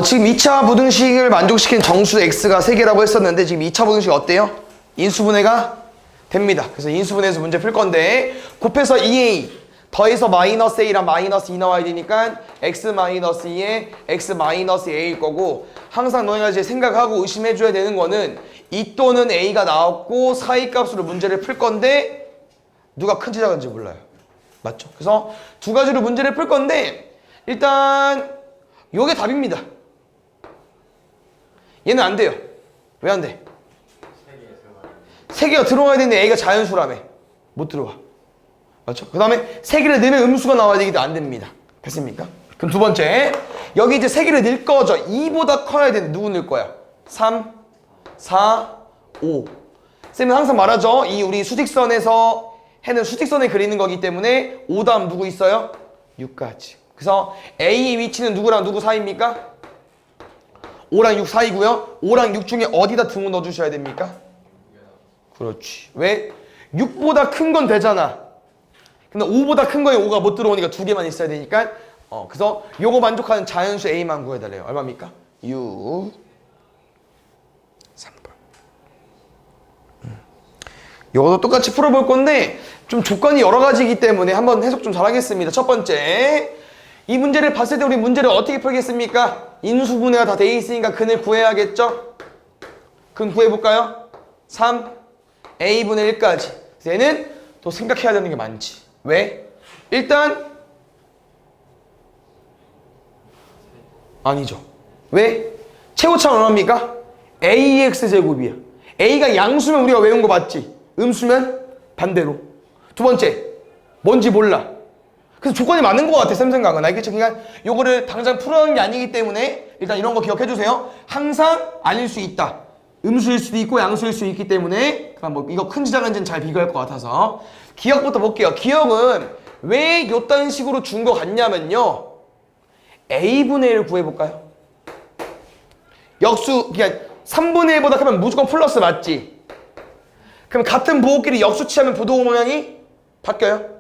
지금 2차 부등식을 만족시킨 정수 x가 3개라고 했었는데 지금 2차 부등식 어때요? 인수분해가 됩니다. 그래서 인수분해에서 문제 풀 건데 곱해서 2a 더해서 마이너스 a랑 마이너스 2 나와야 되니까 x 마이너스 2에 x 마이너스 a일 거고 항상 너희가 이제 생각하고 의심해줘야 되는 거는 이 또는 a가 나왔고 사이값으로 문제를 풀 건데 누가 큰지 작은지 몰라요. 맞죠? 그래서 두 가지로 문제를 풀 건데 일단 요게 답입니다. 얘는 안 돼요. 왜 안 돼? 3개가 들어와야 되는데 a가 자연수라며. 못 들어와. 맞죠? 그 다음에 3개를 넣으면 음수가 나와야 되기도 안 됩니다. 됐습니까? 그럼 두 번째. 여기 이제 3개를 넣을 거죠. 2보다 커야 되는데 누구 넣을 거야? 3, 4, 5. 쌤은 항상 말하죠. 이 우리 수직선에서 해는 수직선에 그리는 거기 때문에 5 다음 누구 있어요? 6까지. 그래서 A의 위치는 누구랑 누구 사이입니까? 5랑 6 사이고요. 5랑 6 중에 어디다 등호 넣어주셔야 됩니까? 그렇지. 왜? 6보다 큰 건 되잖아. 근데 5보다 큰 거에 5가 못 들어오니까 2개만 있어야 되니까 그래서 요거 만족하는 자연수 A만 구해달래요. 얼마입니까? 6 3번. 요것도 똑같이 풀어볼 건데 좀 조건이 여러 가지이기 때문에 한번 해석 좀 잘하겠습니다. 첫 번째, 이 문제를 봤을 때 우리 문제를 어떻게 풀겠습니까? 인수분해가 다 돼 있으니까 근을 구해야겠죠? 근 구해볼까요? 3, a분의 1까지. 얘는 또 생각해야 되는 게 많지. 왜? 일단 아니죠. 왜? 최고차는 얼마입니까? ax제곱이야. a가 양수면 우리가 외운 거 맞지? 음수면 반대로. 두 번째, 뭔지 몰라. 그래서 조건이 맞는 것 같아, 쌤 생각은. 알겠죠? 그러니까 요거를 당장 풀어가는 게 아니기 때문에 일단 이런 거 기억해주세요. 항상 아닐 수 있다. 음수일 수도 있고 양수일 수 있기 때문에 그럼 뭐 이거 큰지 작은지는 잘 비교할 것 같아서 기억부터 볼게요. 기억은 왜 요딴 식으로 준 거 같냐면요. a분의 1을 구해볼까요? 역수, 그냥 3분의 1보다 크면 무조건 플러스 맞지? 그럼 같은 부호끼리 역수치하면 부동호 모양이 바뀌어요?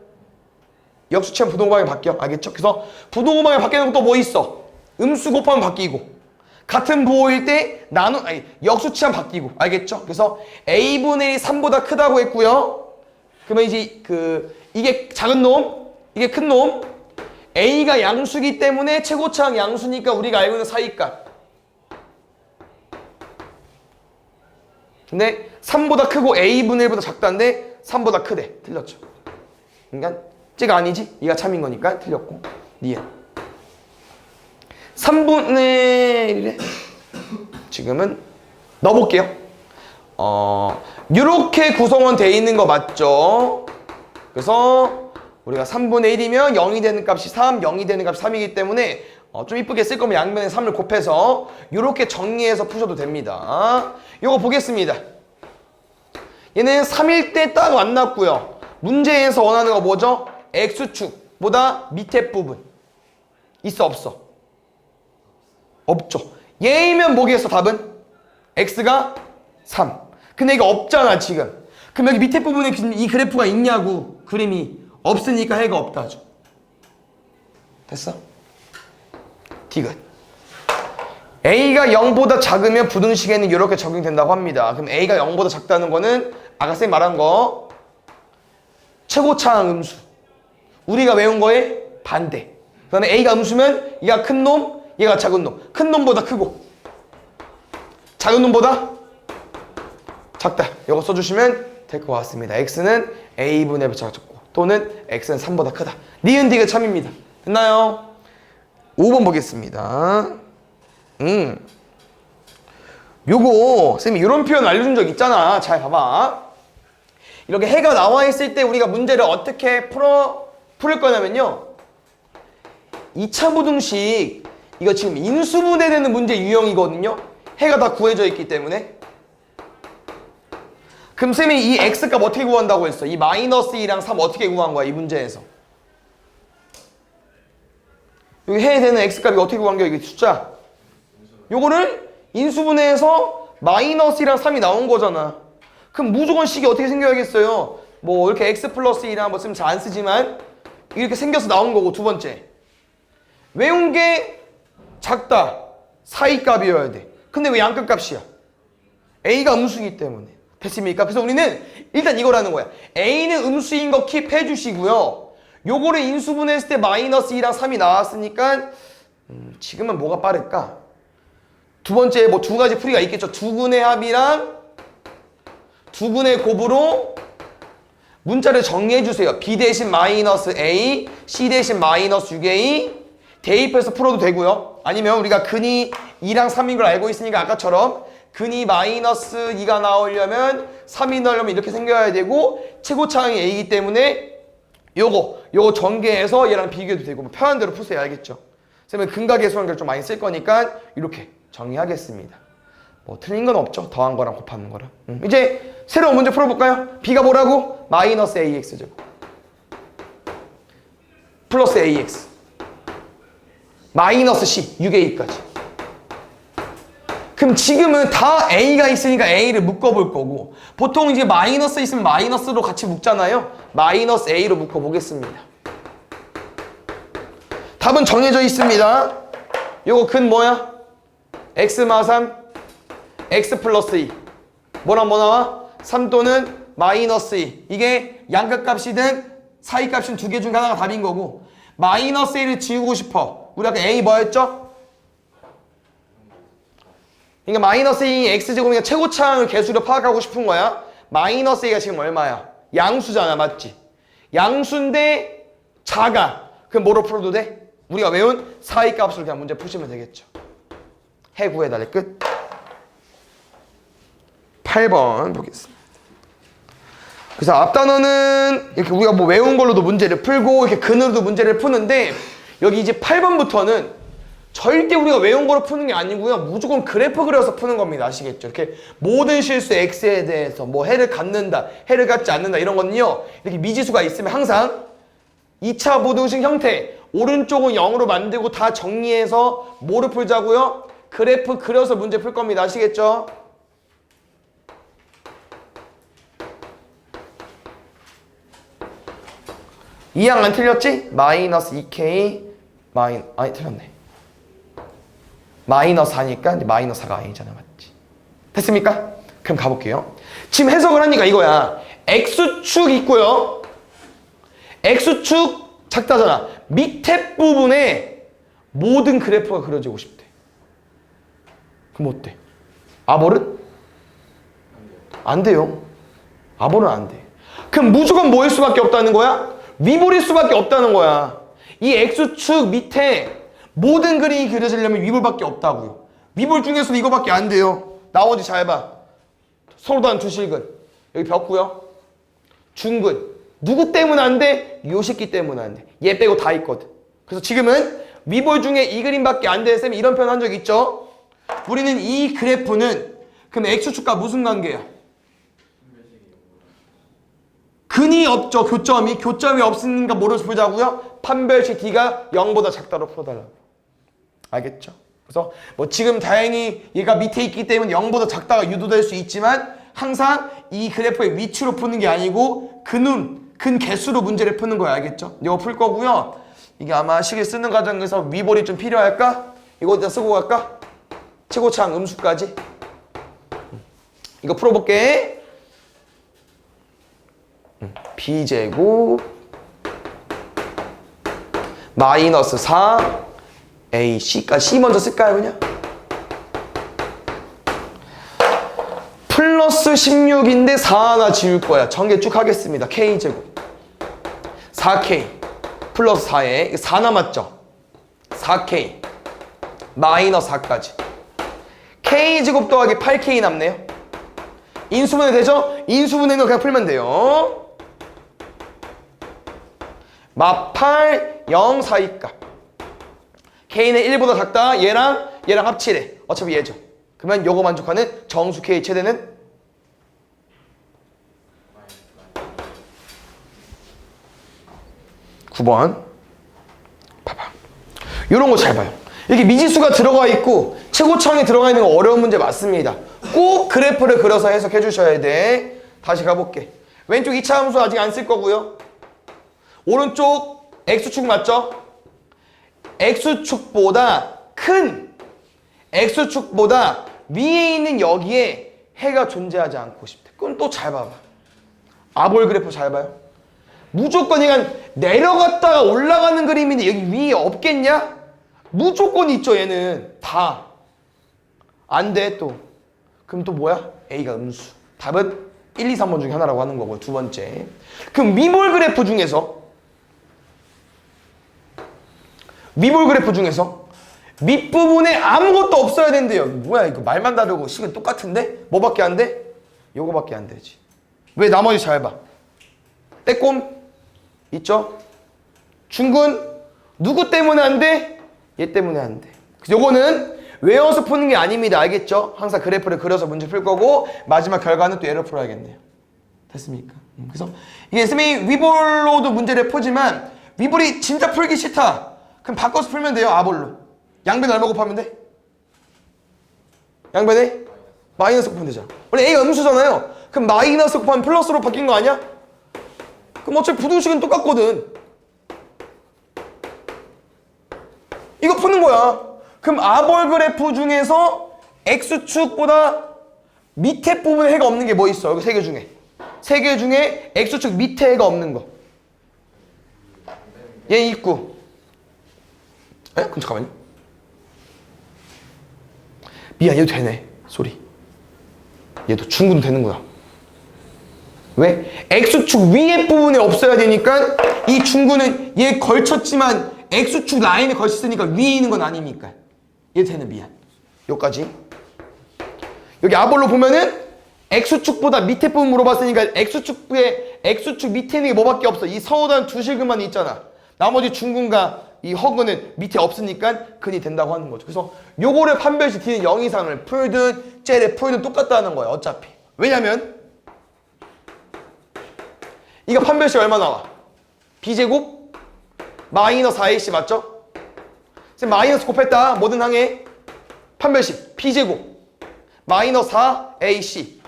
역수치하면 부동호 방향이 바뀌어. 알겠죠? 그래서 부동호 방향이 바뀌는 건 또 뭐 있어? 음수 곱하면 바뀌고 같은 부호일 때 역수치하면 바뀌고. 알겠죠? 그래서 a분의 1이 3보다 크다고 했고요. 그러면 이제 이게 작은 놈, 이게 큰 놈. a가 양수기 때문에 최고차항 양수니까 우리가 알고 있는 사이값. 근데 3보다 크고 a분의 1보다 작다는데 3보다 크대. 틀렸죠. 그러니까 쟤가 아니지? 얘가 참인 거니까 틀렸고. 니은 3분의 1에 지금은 넣어볼게요. 이렇게 구성원 돼 있는 거 맞죠? 그래서 우리가 3분의 1이면 0이 되는 값이 3, 0이 되는 값이 3이기 때문에 좀 이쁘게 쓸 거면 양면에 3을 곱해서 이렇게 정리해서 푸셔도 됩니다. 이거 보겠습니다. 얘는 3일 때 딱 만났고요. 문제에서 원하는 거 뭐죠? X축보다 밑에 부분. 있어 없어? 없죠. 얘이면 뭐겠어 답은? X가 3. 근데 이거 없잖아 지금. 그럼 여기 밑에 부분에 이 그래프가 있냐고. 그림이 없으니까 해가 없다죠. 됐어? 디귿. A가 0보다 작으면 부등식에는 이렇게 적용된다고 합니다. 그럼 A가 0보다 작다는 거는 아까 쌤 말한 거 최고차항 음수. 우리가 외운 거에 반대. 그 다음에 A가 음수면 얘가 큰 놈, 얘가 작은 놈. 큰 놈보다 크고 작은 놈보다 작다. 이거 써주시면 될 것 같습니다. X는 A분의 몇 작고 또는 X는 3보다 크다. 니은 디귿 참입니다. 됐나요? 5번 보겠습니다. 요거 쌤이 이런 표현 알려준 적 있잖아. 잘 봐봐. 이렇게 해가 나와 있을 때 우리가 문제를 어떻게 풀을 거냐면요. 2차 부등식 이거 지금 인수분해되는 문제 유형이거든요. 해가 다 구해져 있기 때문에. 그럼 쌤이 이 x값 어떻게 구한다고 했어? 이 마이너스 2랑 3 어떻게 구한 거야? 이 문제에서. 여기 해야 되는 x값이 어떻게 구한 거야? 이게 숫자. 요거를 인수분해해서 마이너스 1이랑 3이 나온 거잖아. 그럼 무조건 식이 어떻게 생겨야겠어요? 뭐 이렇게 x 플러스 2랑 뭐 쌤 잘 안 쓰지만 이렇게 생겨서 나온 거고. 두 번째, 외운 게 작다. 사이값이어야 돼. 근데 왜 양끝값이야? A가 음수이기 때문에. 됐습니까? 그래서 우리는 일단 이거라는 거야. A는 음수인 거 킵해 주시고요. 요거를 인수분해했을 때 마이너스 2랑 3이 나왔으니까 지금은 뭐가 빠를까? 두 번째 뭐 두 가지 풀이가 있겠죠. 두근의 합이랑 두근의 곱으로 문자를 정리해 주세요. B 대신 마이너스 A, C 대신 마이너스 6A 대입해서 풀어도 되고요. 아니면 우리가 근이 2랑 3인 걸 알고 있으니까 아까처럼 근이 마이너스 2가 나오려면 3이 나오려면 이렇게 생겨야 되고 최고차항이 A이기 때문에 요거 전개해서 얘랑 비교해도 되고 뭐 편한 대로 푸세요. 알겠죠? 선생님은 근각계수관계를 좀 많이 쓸 거니까 이렇게 정리하겠습니다. 뭐 틀린 건 없죠. 더한 거랑 곱하는 거랑. 이제 새로운 문제 풀어볼까요? B가 뭐라고? 마이너스 AX제곱 플러스 AX 마이너스 C 6A까지. 그럼 지금은 다 A가 있으니까 A를 묶어볼 거고 보통 이제 마이너스 있으면 마이너스로 같이 묶잖아요. 마이너스 A로 묶어보겠습니다. 답은 정해져 있습니다. 요거 근 뭐야? X 마 3 X 플러스 2 뭐랑 뭐 나와? 3 또는 마이너스 2 이게 양끝값이든 사이값이든 두 개 중 하나가 답인 거고 마이너스 1을 지우고 싶어. 우리 아까 A 뭐였죠? 그러니까 마이너스 2 X제곱이니까 최고차항을 개수로 파악하고 싶은 거야. 마이너스 2가 지금 얼마야? 양수잖아. 맞지? 양수인데 작아. 그럼 뭐로 풀어도 돼? 우리가 외운 사이값을 그냥 문제 푸시면 되겠죠. 해 구해달래. 끝. 8번 보겠습니다. 그래서 앞 단어는 이렇게 우리가 뭐 외운 걸로도 문제를 풀고 이렇게 근으로도 문제를 푸는데 여기 이제 8번부터는 절대 우리가 외운 거로 푸는 게 아니고요. 무조건 그래프 그려서 푸는 겁니다. 아시겠죠? 이렇게 모든 실수 X에 대해서 뭐 해를 갖는다, 해를 갖지 않는다 이런 거는요. 이렇게 미지수가 있으면 항상 2차 부등식 형태 오른쪽은 0으로 만들고 다 정리해서 뭐를 풀자고요? 그래프 그려서 문제 풀 겁니다. 아시겠죠? 이 항 안 틀렸지? 마이너스 2K 아니 틀렸네. 마이너스 4니까 이제 마이너스 4가 아니잖아. 맞지? 됐습니까? 그럼 가볼게요. 지금 해석을 하니까 이거야. X축 있고요. X축 작다잖아. 밑에 부분에 모든 그래프가 그려지고 싶대. 그럼 어때? 아볼은? 안 돼요. 아볼은 안 돼. 그럼 무조건 뭐일 수밖에 없다는 거야? 위볼일 수밖에 없다는 거야. 이 X축 밑에 모든 그림이 그려지려면 위볼밖에 없다고요. 위볼 중에서도 이거밖에 안 돼요. 나머지 잘 봐. 서로 다른 두 실근. 여기 벽구요. 중근. 누구 때문에 안 돼? 요 새끼 때문에 안 돼. 얘 빼고 다 있거든. 그래서 지금은 위볼 중에 이 그림밖에 안 돼. 쌤이 이런 표현 한 적 있죠? 우리는 이 그래프는 그럼 X축과 무슨 관계야? 근이 없죠. 교점이 없으니까 뭐를 풀자고요? 판별식 D가 0보다 작다로 풀어달라고. 알겠죠? 그래서 뭐 지금 다행히 얘가 밑에 있기 때문에 0보다 작다가 유도될 수 있지만 항상 이 그래프의 위치로 푸는 게 아니고 근 개수로 문제를 푸는 거야. 알겠죠? 이거 풀 거고요. 이게 아마 식을 쓰는 과정에서 위볼이 좀 필요할까? 이거 어디다 쓰고 갈까? 최고차항 음수까지. 이거 풀어볼게. B제곱 마이너스 4 A, C까지. C 먼저 쓸까요 그냥? 플러스 16인데 4 하나 지울 거야. 전개 쭉 하겠습니다. K제곱 4K 플러스 4에 4 남았죠? 4K 마이너스 4까지 K제곱 더하기 8K 남네요. 인수분해 되죠? 인수분해는 그냥 풀면 돼요. 마8 0 사이값 K는 1보다 작다. 얘랑 합치래. 어차피 얘죠. 그러면 요거 만족하는 정수 K 최대는 9번 봐봐. 요런 거 잘 봐요. 이렇게 미지수가 들어가 있고 최고차항이 들어가 있는 거 어려운 문제 맞습니다. 꼭 그래프를 그려서 해석해 주셔야 돼. 다시 가볼게. 왼쪽 2차 함수 아직 안 쓸 거고요. 오른쪽 X축 맞죠? X축보다 큰 X축보다 위에 있는 여기에 해가 존재하지 않고 싶대. 그럼 또 잘 봐봐. 아볼 그래프 잘 봐요. 무조건 이건 내려갔다가 올라가는 그림인데 여기 위에 없겠냐? 무조건 있죠. 얘는 다. 안 돼 또. 그럼 또 뭐야? A가 음수. 답은 1, 2, 3번 중에 하나라고 하는 거고요. 두 번째. 그럼 위볼 그래프 중에서 밑부분에 아무것도 없어야 된대요. 뭐야 이거 말만 다르고 식은 똑같은데? 뭐밖에 안 돼? 요거밖에 안 되지. 왜 나머지 잘 봐. 빼꼼 있죠? 중군 누구 때문에 안 돼? 얘 때문에 안 돼. 그래서 요거는 외워서 푸는 게 아닙니다. 알겠죠? 항상 그래프를 그려서 문제 풀 거고 마지막 결과는 또 얘를 풀어야겠네요. 됐습니까? 그래서 이게 쌤이 위볼로도 문제를 푸지만 위볼이 진짜 풀기 싫다. 그럼 바꿔서 풀면 돼요. 아볼로. 양변 얼마 곱하면 돼? 양변에 마이너스 곱하면 되잖아. 원래 A가 음수잖아요. 그럼 마이너스 곱하면 플러스로 바뀐 거 아니야? 그럼 어차피 부등식은 똑같거든. 이거 푸는 거야. 그럼 아볼 그래프 중에서 X축보다 밑에 부분에 해가 없는 게 뭐 있어? 여기 세 개 중에. 세 개 중에 X축 밑에 해가 없는 거. 얘 있고. 에? 그럼 잠깐만요. 미안, 얘도 되네. 소리. 얘도 중군 되는구나. 왜? X축 위에 부분에 없어야 되니까 이 중군은 얘 걸쳤지만 X축 라인에 걸쳤으니까 위에 있는 건 아니니까. 얘 되는 미안. 여기까지. 여기 아볼로 보면은 X축보다 밑에 부분 물어봤으니까 X축 밑에 있는 게 뭐밖에 없어. 이 서우단 두 실근만 있잖아. 나머지 중군과 이 허근은 밑에 없으니까 근이 된다고 하는 거죠. 그래서 요거를 판별시 D는 0 이상을 풀든 쟤를 풀든 똑같다는 거예요. 어차피. 왜냐면 이거 판별시 얼마 나와? B제곱 마이너스 4AC 맞죠? 지금 마이너스 곱했다. 뭐든 항해. 판별식 B제곱 마이너스 4AC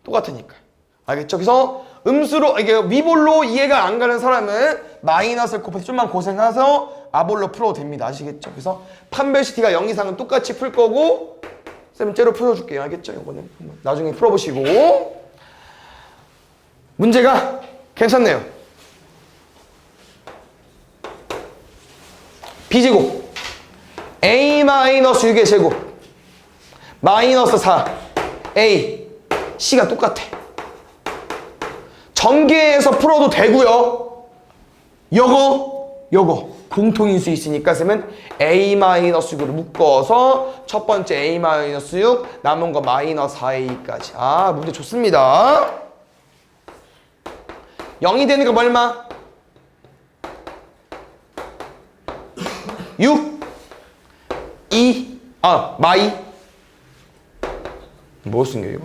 똑같으니까. 알겠죠? 그래서 음수로 이게 위볼로 이해가 안 가는 사람은 마이너스를 곱해서 좀만 고생해서 아볼로 풀어도 됩니다. 아시겠죠? 그래서 판별식 D가 0 이상은 똑같이 풀 거고 쌤은 째로 풀어줄게요. 알겠죠? 이거는 나중에 풀어보시고. 문제가 괜찮네요. B제곱 A-6의 제곱 마이너스 4 A C가 똑같아. 전개해서 풀어도 되고요. 요거 공통인수 있으니까 쌤은 A-6를 묶어서 첫 번째 A-6 남은 거 마이너스 4A까지. 아, 문제 좋습니다. 0이 되는 거 얼마? 6 2 마이 뭐 쓴 게 이거?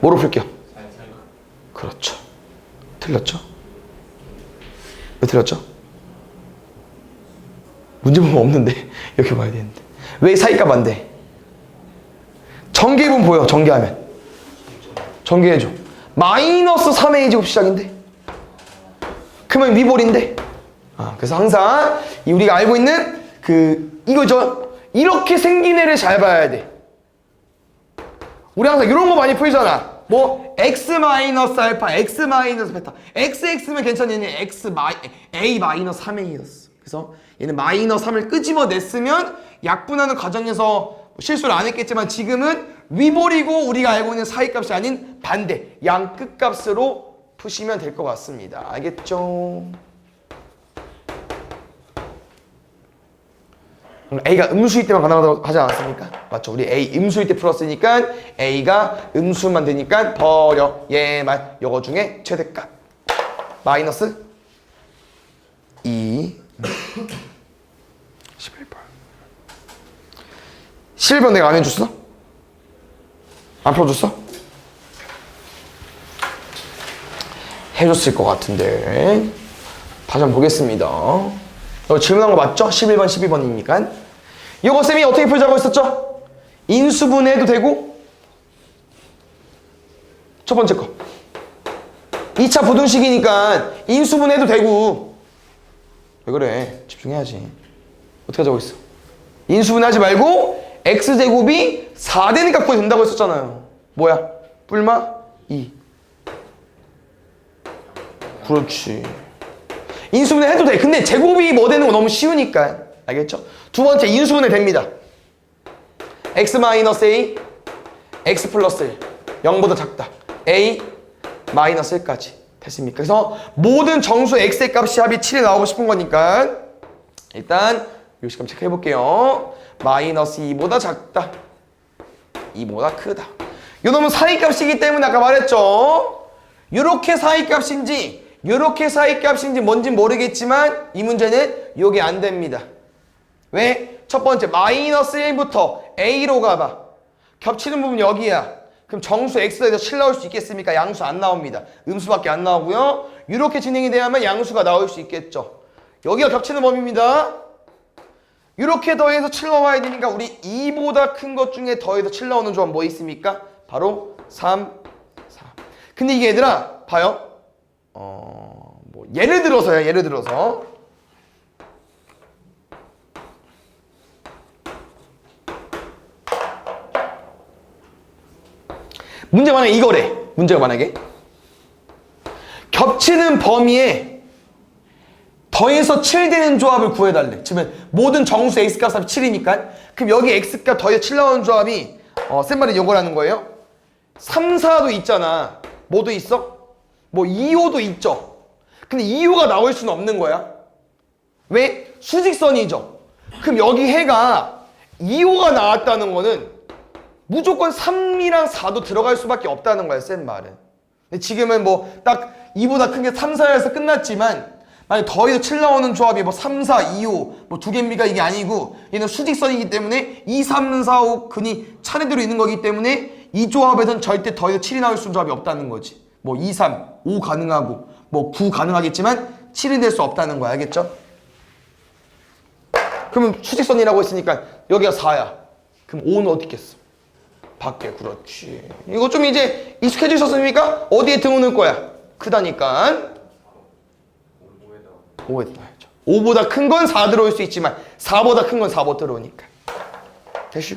뭐로 풀게요? 그렇죠. 틀렸죠? 왜 틀렸죠? 문제 보면 없는데 이렇게 봐야 되는데 왜 사이값 안 돼? 전개해보면 보여. 전개하면 전개해줘. 마이너스 3의 제곱 시작인데 그러면 위볼인데 그래서 항상 우리가 알고 있는 이거죠. 이렇게 생긴 애를 잘 봐야 돼. 우리 항상 이런 거 많이 풀잖아. 뭐 x 마이너스 알파, x 마이너스 베타, xx면 괜찮니? 얘는 a 마이너스 3a였어. 그래서 얘는 마이너스 3을 끄집어냈으면 약분하는 과정에서 실수를 안 했겠지만 지금은 위볼이고 우리가 알고 있는 사이값이 아닌 반대 양 끝값으로 푸시면 될 것 같습니다. 알겠죠? A가 음수일 때만 가능하다고 하지 않았습니까? 맞죠? 우리 A 음수일 때 풀었으니까 A가 음수만 되니까 버려. 얘만 요거 중에 최대값 마이너스 2 11번 11번 내가 안 해줬어? 안 풀어줬어? 해줬을 것 같은데 다시 한번 보겠습니다. 이거 질문한 거 맞죠? 11번 12번이니까 이거 쌤이 어떻게 풀자고 했었죠? 인수분해도 되고 첫 번째 거 2차 부등식이니까 인수분해도 되고 왜 그래? 집중해야지. 어떻게 하자고 했어? 인수분해하지 말고 x제곱이 4 되는 값 구해야 된다고 했었잖아요. 뭐야? 뿔마 2. 그렇지. 인수분해 해도 돼. 근데 제곱이 뭐 되는 거 너무 쉬우니까. 알겠죠? 두 번째 인수분해 됩니다. x-a, x 플러스 1. 0보다 작다. a 마이너스 1까지. 됐습니까? 그래서 모든 정수 x의 값이 합이 7이 나오고 싶은 거니까 일단 요식감 체크해 볼게요. 마이너스 2보다 작다. 2보다 크다. 요놈은 사이값이기 때문에 아까 말했죠. 요렇게 사이값인지 요렇게 사이값인지 뭔지 모르겠지만 이 문제는 요게 안 됩니다. 왜? 첫 번째 마이너스 1부터 a로 가봐. 겹치는 부분 여기야. 그럼 정수 x에서 7 나올 수 있겠습니까? 양수 안 나옵니다. 음수밖에 안 나오고요. 이렇게 진행이 돼야만 양수가 나올 수 있겠죠. 여기가 겹치는 범위입니다. 이렇게 더해서 7 나와야 되니까 우리 2보다 큰 것 중에 더해서 7 나오는 조합 뭐 있습니까? 바로 3, 4. 근데 이게 얘들아 봐요. 뭐 예를 들어서요. 예를 들어서 문제 만약에 이거래. 문제가 만약에 겹치는 범위에 더해서 7 되는 조합을 구해달래. 지금 모든 정수 x값 합이 7이니까 그럼 여기 x값 더해서 7 나오는 조합이 센 말이 이거라는 거예요. 3, 4도 있잖아. 뭐도 있어? 뭐 2, 5도 있죠. 근데 2, 5가 나올 수는 없는 거야. 왜? 수직선이죠. 그럼 여기 해가 2, 5가 나왔다는 거는 무조건 3이랑 4도 들어갈 수밖에 없다는 거야, 센 말은. 근데 지금은 뭐 딱 2보다 큰 게 3, 4에서 끝났지만 만약 더해서 7 나오는 조합이 뭐 3, 4, 2, 5 뭐 두 개입니까? 이게 아니고 얘는 수직선이기 때문에 2, 3, 4, 5 근이 차례대로 있는 거기 때문에 이 조합에선 절대 더해서 7이 나올 수 있는 조합이 없다는 거지. 뭐 2, 3, 5 가능하고 뭐 9 가능하겠지만 7이 될 수 없다는 거야. 알겠죠? 그러면 수직선이라고 했으니까 여기가 4야. 그럼 5는 어디 있겠어? 밖에. 그렇지. 이거 좀 이제 익숙해지셨습니까? 어디에 등호넣을 거야? 크다니까 5에 넣어야죠. 5보다 큰 건 4 들어올 수 있지만 4보다 큰 건 4 못 들어오니까. 됐슈?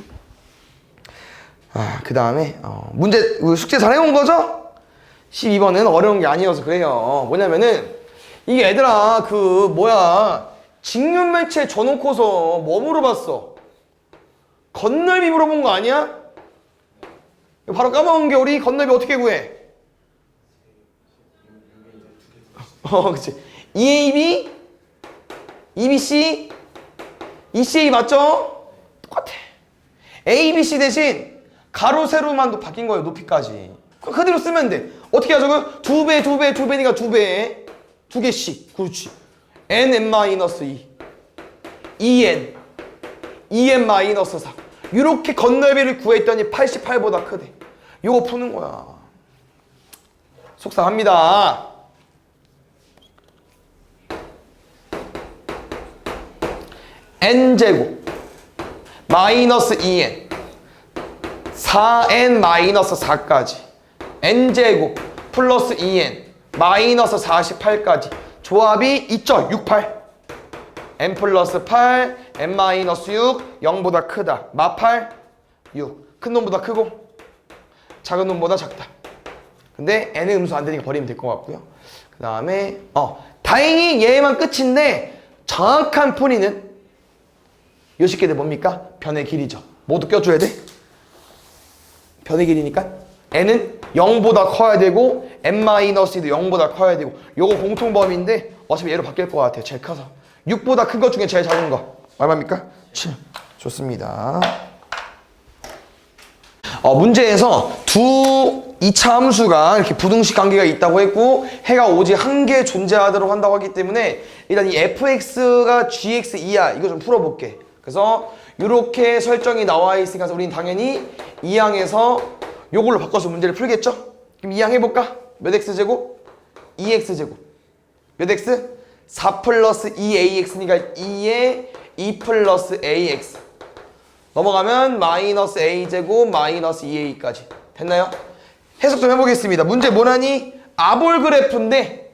그 다음에 문제 숙제 잘 해온 거죠? 12번은 어려운 게 아니어서 그래요. 뭐냐면은 이게 얘들아 그 뭐야 직륜매체 줘놓고서 뭐 물어봤어? 건널비 물어본 거 아니야? 바로 까먹은 게 우리 건널비 어떻게 구해? 그치. EAB, EBC, ECA 맞죠? 똑같아. ABC 대신 가로 세로만 바뀐 거예요. 높이까지. 그대로 쓰면 돼. 어떻게 하자고요? 2배, 2배, 2배니까 2배. 2개씩. 그렇지. N-2, EN, EN-4. 이렇게 건널비를 구했더니 88보다 크대. 이거 푸는 거야. 속상합니다. n제곱 마이너스 2n 4n-4까지 n제곱 플러스 2n 마이너스 48까지 조합이 있죠. 68 n 플러스 8 n 마이너스 6 0보다 크다. 마8 6 큰 놈보다 크고 작은 놈보다 작다. 근데 n의 음수 안 되니까 버리면 될 것 같고요. 그 다음에 다행히 얘만 끝인데 정확한 풀이는 요 식계들 뭡니까? 변의 길이죠. 모두 껴줘야 돼. 변의 길이니까 n은 0보다 커야 되고 n-2도 0보다 커야 되고 요거 공통범위인데 어차피 얘로 바뀔 것 같아요. 제일 커서 6보다 큰 것 중에 제일 작은 거 얼마입니까? 7. 좋습니다. 문제에서 2차 함수가 이렇게 부등식 관계가 있다고 했고 해가 오직 한 개 존재하도록 한다고 하기 때문에 일단 이 fx가 gx 이하 이거 좀 풀어볼게. 그래서 이렇게 설정이 나와 있으니까 우리는 당연히 2항에서 요걸로 바꿔서 문제를 풀겠죠? 그럼 2항 해볼까? 몇 x제곱? 2x제곱. 몇 x? 4 플러스 2ax니까 2에 2 플러스 ax. 넘어가면 마이너스 a제곱 마이너스 2a까지. 됐나요? 해석 좀 해보겠습니다. 문제 뭐라니? 아볼 그래프인데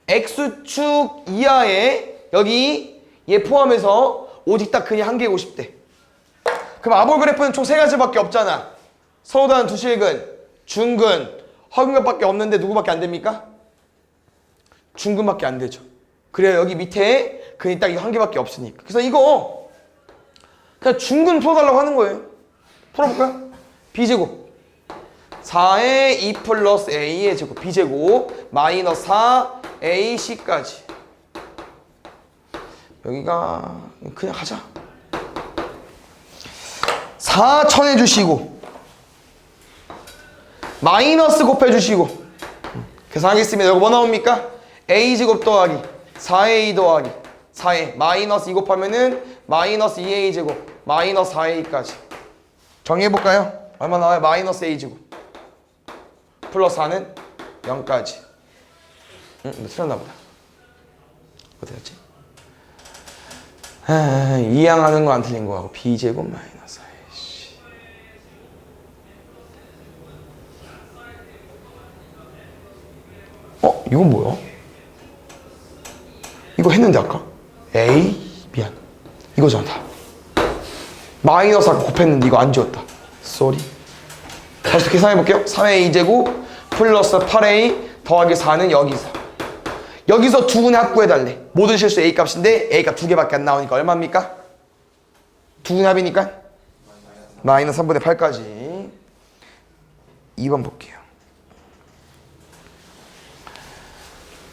x축 이하에 여기 얘 포함해서 오직 딱 근이 한 개고 싶대. 그럼 아볼 그래프는 총 세 가지밖에 없잖아. 서로 다른 두 실근, 중근, 허근각밖에 없는데 누구밖에 안 됩니까? 중근밖에 안 되죠. 그래요. 여기 밑에 근이 딱 이거 한 개밖에 없으니까. 그래서 이거 그냥 중근 풀어달라고 하는 거예요. 풀어볼까요? b제곱 4의 2 플러스 a의 제곱 b제곱 마이너스 4ac까지. 여기가 그냥 하자. 4 쳐내주시고 마이너스 곱해주시고 계산하겠습니다. 여기 뭐 나옵니까? a제곱 더하기 4a 더하기 4a 마이너스 2 곱하면은 마이너스 2a제곱 마이너스 4a까지. 정리해볼까요? 얼마 나와요? 마이너스 a제곱 플러스 4는 0까지. 뭐 틀렸나 보다. 어디 갔지? 이항하는 거 안 틀린 거하고 b제곱 마이너스 4ac. 이건 뭐야? 이거 했는데 아까? 에이 미안. 이거잖아 다. 마이너스 아까 곱했는데 이거 안 지웠다. 쏘리. 다시 계산해볼게요. 3a 제곱 플러스 8a 더하기 4는 여기서 두 분의 합 구해달래. 모든 실수 a 값인데 a 값 두 개밖에 안 나오니까 얼마입니까? 두 분의 합이니까 마이너스 3분의 8까지. 2번 볼게요.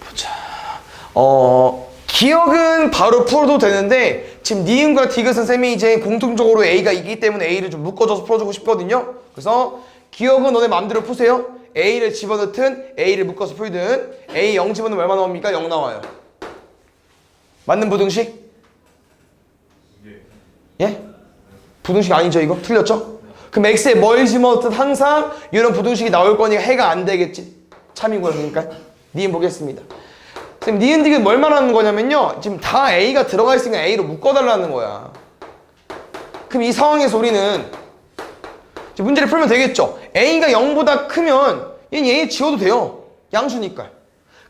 보자. 기억은 바로 풀어도 되는데 지금 니은과 디귿은 쌤이 이제 공통적으로 a가 있기 때문에 a를 좀 묶어줘서 풀어주고 싶거든요. 그래서 기억은 너네 마음대로 푸세요. a를 집어넣든 a를 묶어서 풀든 a 0 집어넣으면 얼마 나옵니까? 0 나와요. 맞는 부등식? 예? 부등식 아니죠 이거? 틀렸죠? 그럼 x에 뭘 집어넣든 항상 이런 부등식이 나올 거니까 해가 안 되겠지. 참이고요. 그러니까 니은 보겠습니다. 선생님 니은 디귿 뭘 말하는 거냐면요, 지금 다 a가 들어가 있으니까 a로 묶어달라는 거야. 그럼 이 상황에서 우리는 문제를 풀면 되겠죠. a가 0보다 크면 얘는 a 지워도 돼요. 양수니까.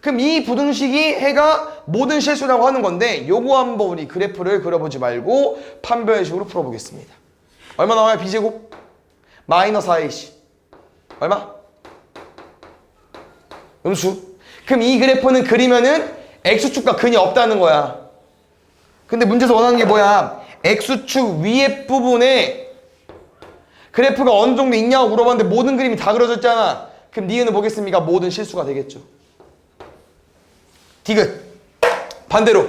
그럼 이 부등식이 해가 모든 실수라고 하는 건데 요거 한번 우리 그래프를 그려보지 말고 판별식으로 풀어보겠습니다. 얼마 나와요? b제곱 마이너스 4ac 얼마? 음수. 그럼 이 그래프는 그리면은 x축과 근이 없다는 거야. 근데 문제에서 원하는 게 뭐야? x축 위에 부분에 그래프가 어느 정도 있냐고 물어봤는데 모든 그림이 다 그려졌잖아. 그럼 니은은 보겠습니까? 모든 실수가 되겠죠. 디귿 반대로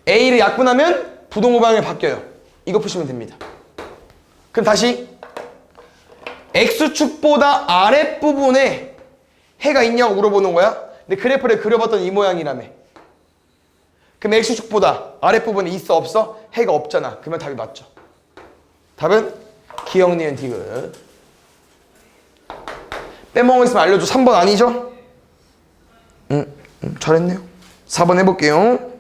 a를 약분하면 부동호방이 바뀌어요. 이거 푸시면 됩니다. 그럼 다시 x축보다 아랫부분에 해가 있냐고 물어보는 거야. 근데 그래프를 그려봤더니 이 모양이라며. 그럼 x축보다 아랫부분에 있어 없어? 해가 없잖아. 그러면 답이 맞죠. 답은 기억, 니은, 디귿. 빼먹은 거 있으면 알려줘. 3번 아니죠? 잘했네요. 4번 해볼게요.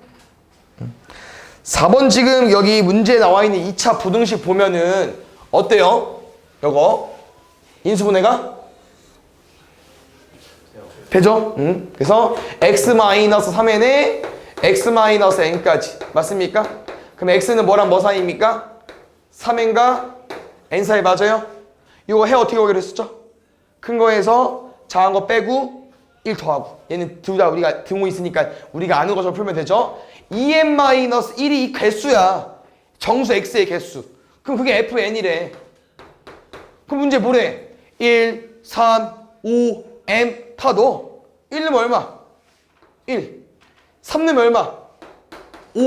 4번 지금 여기 문제에 나와 있는 2차 부등식 보면은 어때요? 요거 인수분해가 되죠? 그래서 x-3n에 x-n까지 맞습니까? 그럼 x는 뭐랑 뭐 사이입니까? 3n과 n 사이 맞아요? 이거 해 어떻게 오기로 했었죠? 큰 거에서 작은 거 빼고 1 더하고 얘는 둘 다 우리가 등호 있으니까 우리가 아는 것처럼 풀면 되죠? 2n-1이 개수야. 정수 x의 개수. 그럼 그게 fn이래. 그럼 문제 뭐래? 1, 3, 5, n 다 넣어. 1 넣으면 얼마? 1. 3 넣으면 얼마? 5.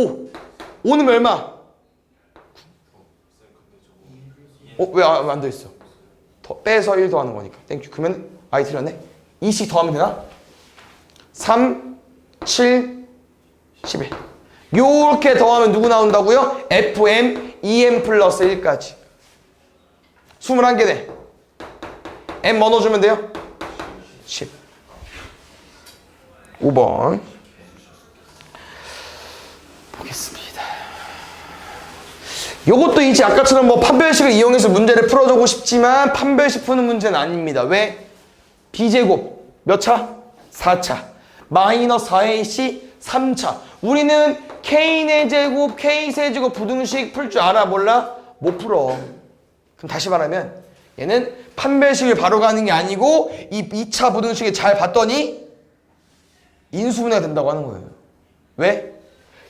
5 넣으면 얼마? 왜 안 돼 있어? 더 빼서 1 더하는 거니까. 땡큐. 그러면 아이 틀렸네. 2씩 더하면 되나? 3, 7, 11. 요렇게 더하면 누구 나온다고요? fm, 2m 플러스 1까지. 21개 돼. m 뭐 넣어주면 돼요? 10. 5번 보겠습니다. 요것도 이제 아까처럼 뭐 판별식을 이용해서 문제를 풀어주고 싶지만 판별식 푸는 문제는 아닙니다. 왜? b제곱 몇 차? 4차. 마이너스 4ac 3차. 우리는 K의 제곱, K세제곱 부등식 풀 줄 알아? 몰라? 못 풀어. 그럼 다시 말하면 얘는 판별식을 바로 가는 게 아니고 이 2차 부등식을 잘 봤더니 인수분해가 된다고 하는 거예요. 왜?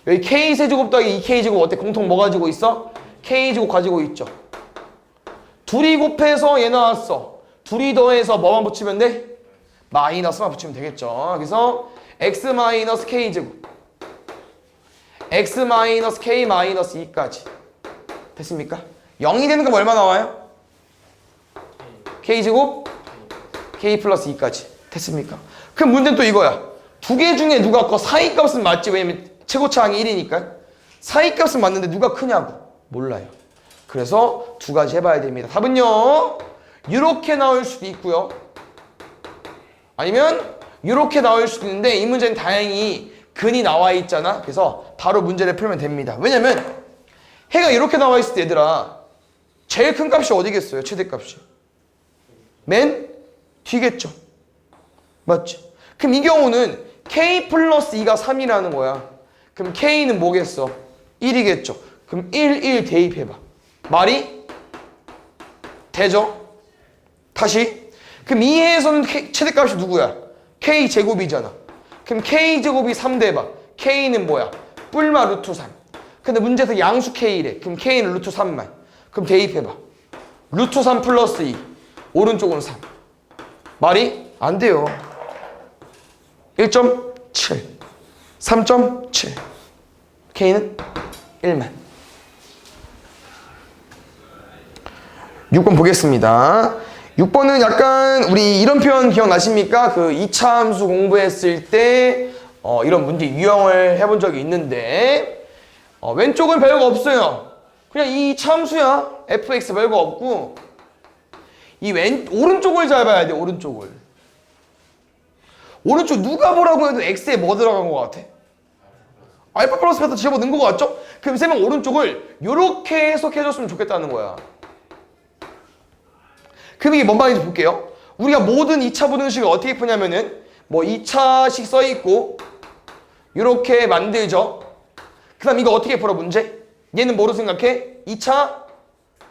여기 K세제곱 더하기 2K제곱 어때? 공통 뭐 가지고 있어? K제곱 가지고 있죠. 둘이 곱해서 얘 나왔어. 둘이 더해서 뭐만 붙이면 돼? 마이너스만 붙이면 되겠죠. 그래서 X 마이너스 K제곱 X 마이너스 K 마이너스 2까지 됐습니까? 0이 되는 거 얼마 나와요? K제곱 K 플러스 2까지 됐습니까? 그럼 문제는 또 이거야. 두 개 중에 누가 커? 사이값은 맞지? 왜냐면 최고차항이 1이니까 사이값은 맞는데 누가 크냐고 몰라요. 그래서 두 가지 해봐야 됩니다. 답은요 이렇게 나올 수도 있고요 아니면 이렇게 나올 수도 있는데 이 문제는 다행히 근이 나와 있잖아. 그래서 바로 문제를 풀면 됩니다. 왜냐면 해가 이렇게 나와 있을 때 얘들아 제일 큰 값이 어디겠어요? 최대값이 맨 뒤겠죠. 맞지? 그럼 이 경우는 K 플러스 2가 3이라는 거야. 그럼 K는 뭐겠어? 1이겠죠. 그럼 1 대입해봐. 말이 되죠? 다시 그럼 이 해에서는 최대값이 누구야? K제곱이잖아. 그럼 K제곱이 3 대봐. K는 뭐야? 뿔마 루트 3. 근데 문제에서 양수 K래. 그럼 K는 루트 3만. 그럼 대입해봐. 루트 3 플러스 2. 오른쪽은 3. 말이 안 돼요. 1.7 3.7 K는 1만. 6번 보겠습니다. 6번은 약간 우리 이런 표현 기억나십니까? 그 2차 함수 공부했을 때 이런 문제 유형을 해본 적이 있는데 왼쪽은 별거 없어요. 그냥 이 2차 함수야. fx 별거 없고 이 오른쪽을 잘 봐야 돼. 오른쪽 누가 뭐라고 해도 x에 뭐 들어간 것 같아? 알파 플러스 베타 집어넣은 것 같죠? 그럼 쌤은 오른쪽을 이렇게 해석해줬으면 좋겠다는 거야. 그럼 이게 뭔 말인지 볼게요. 우리가 모든 2차 부등식을 어떻게 푸냐면은 뭐 2차식 써있고 이렇게 만들죠. 그 다음 이거 어떻게 풀어 문제? 얘는 뭐로 생각해? 2차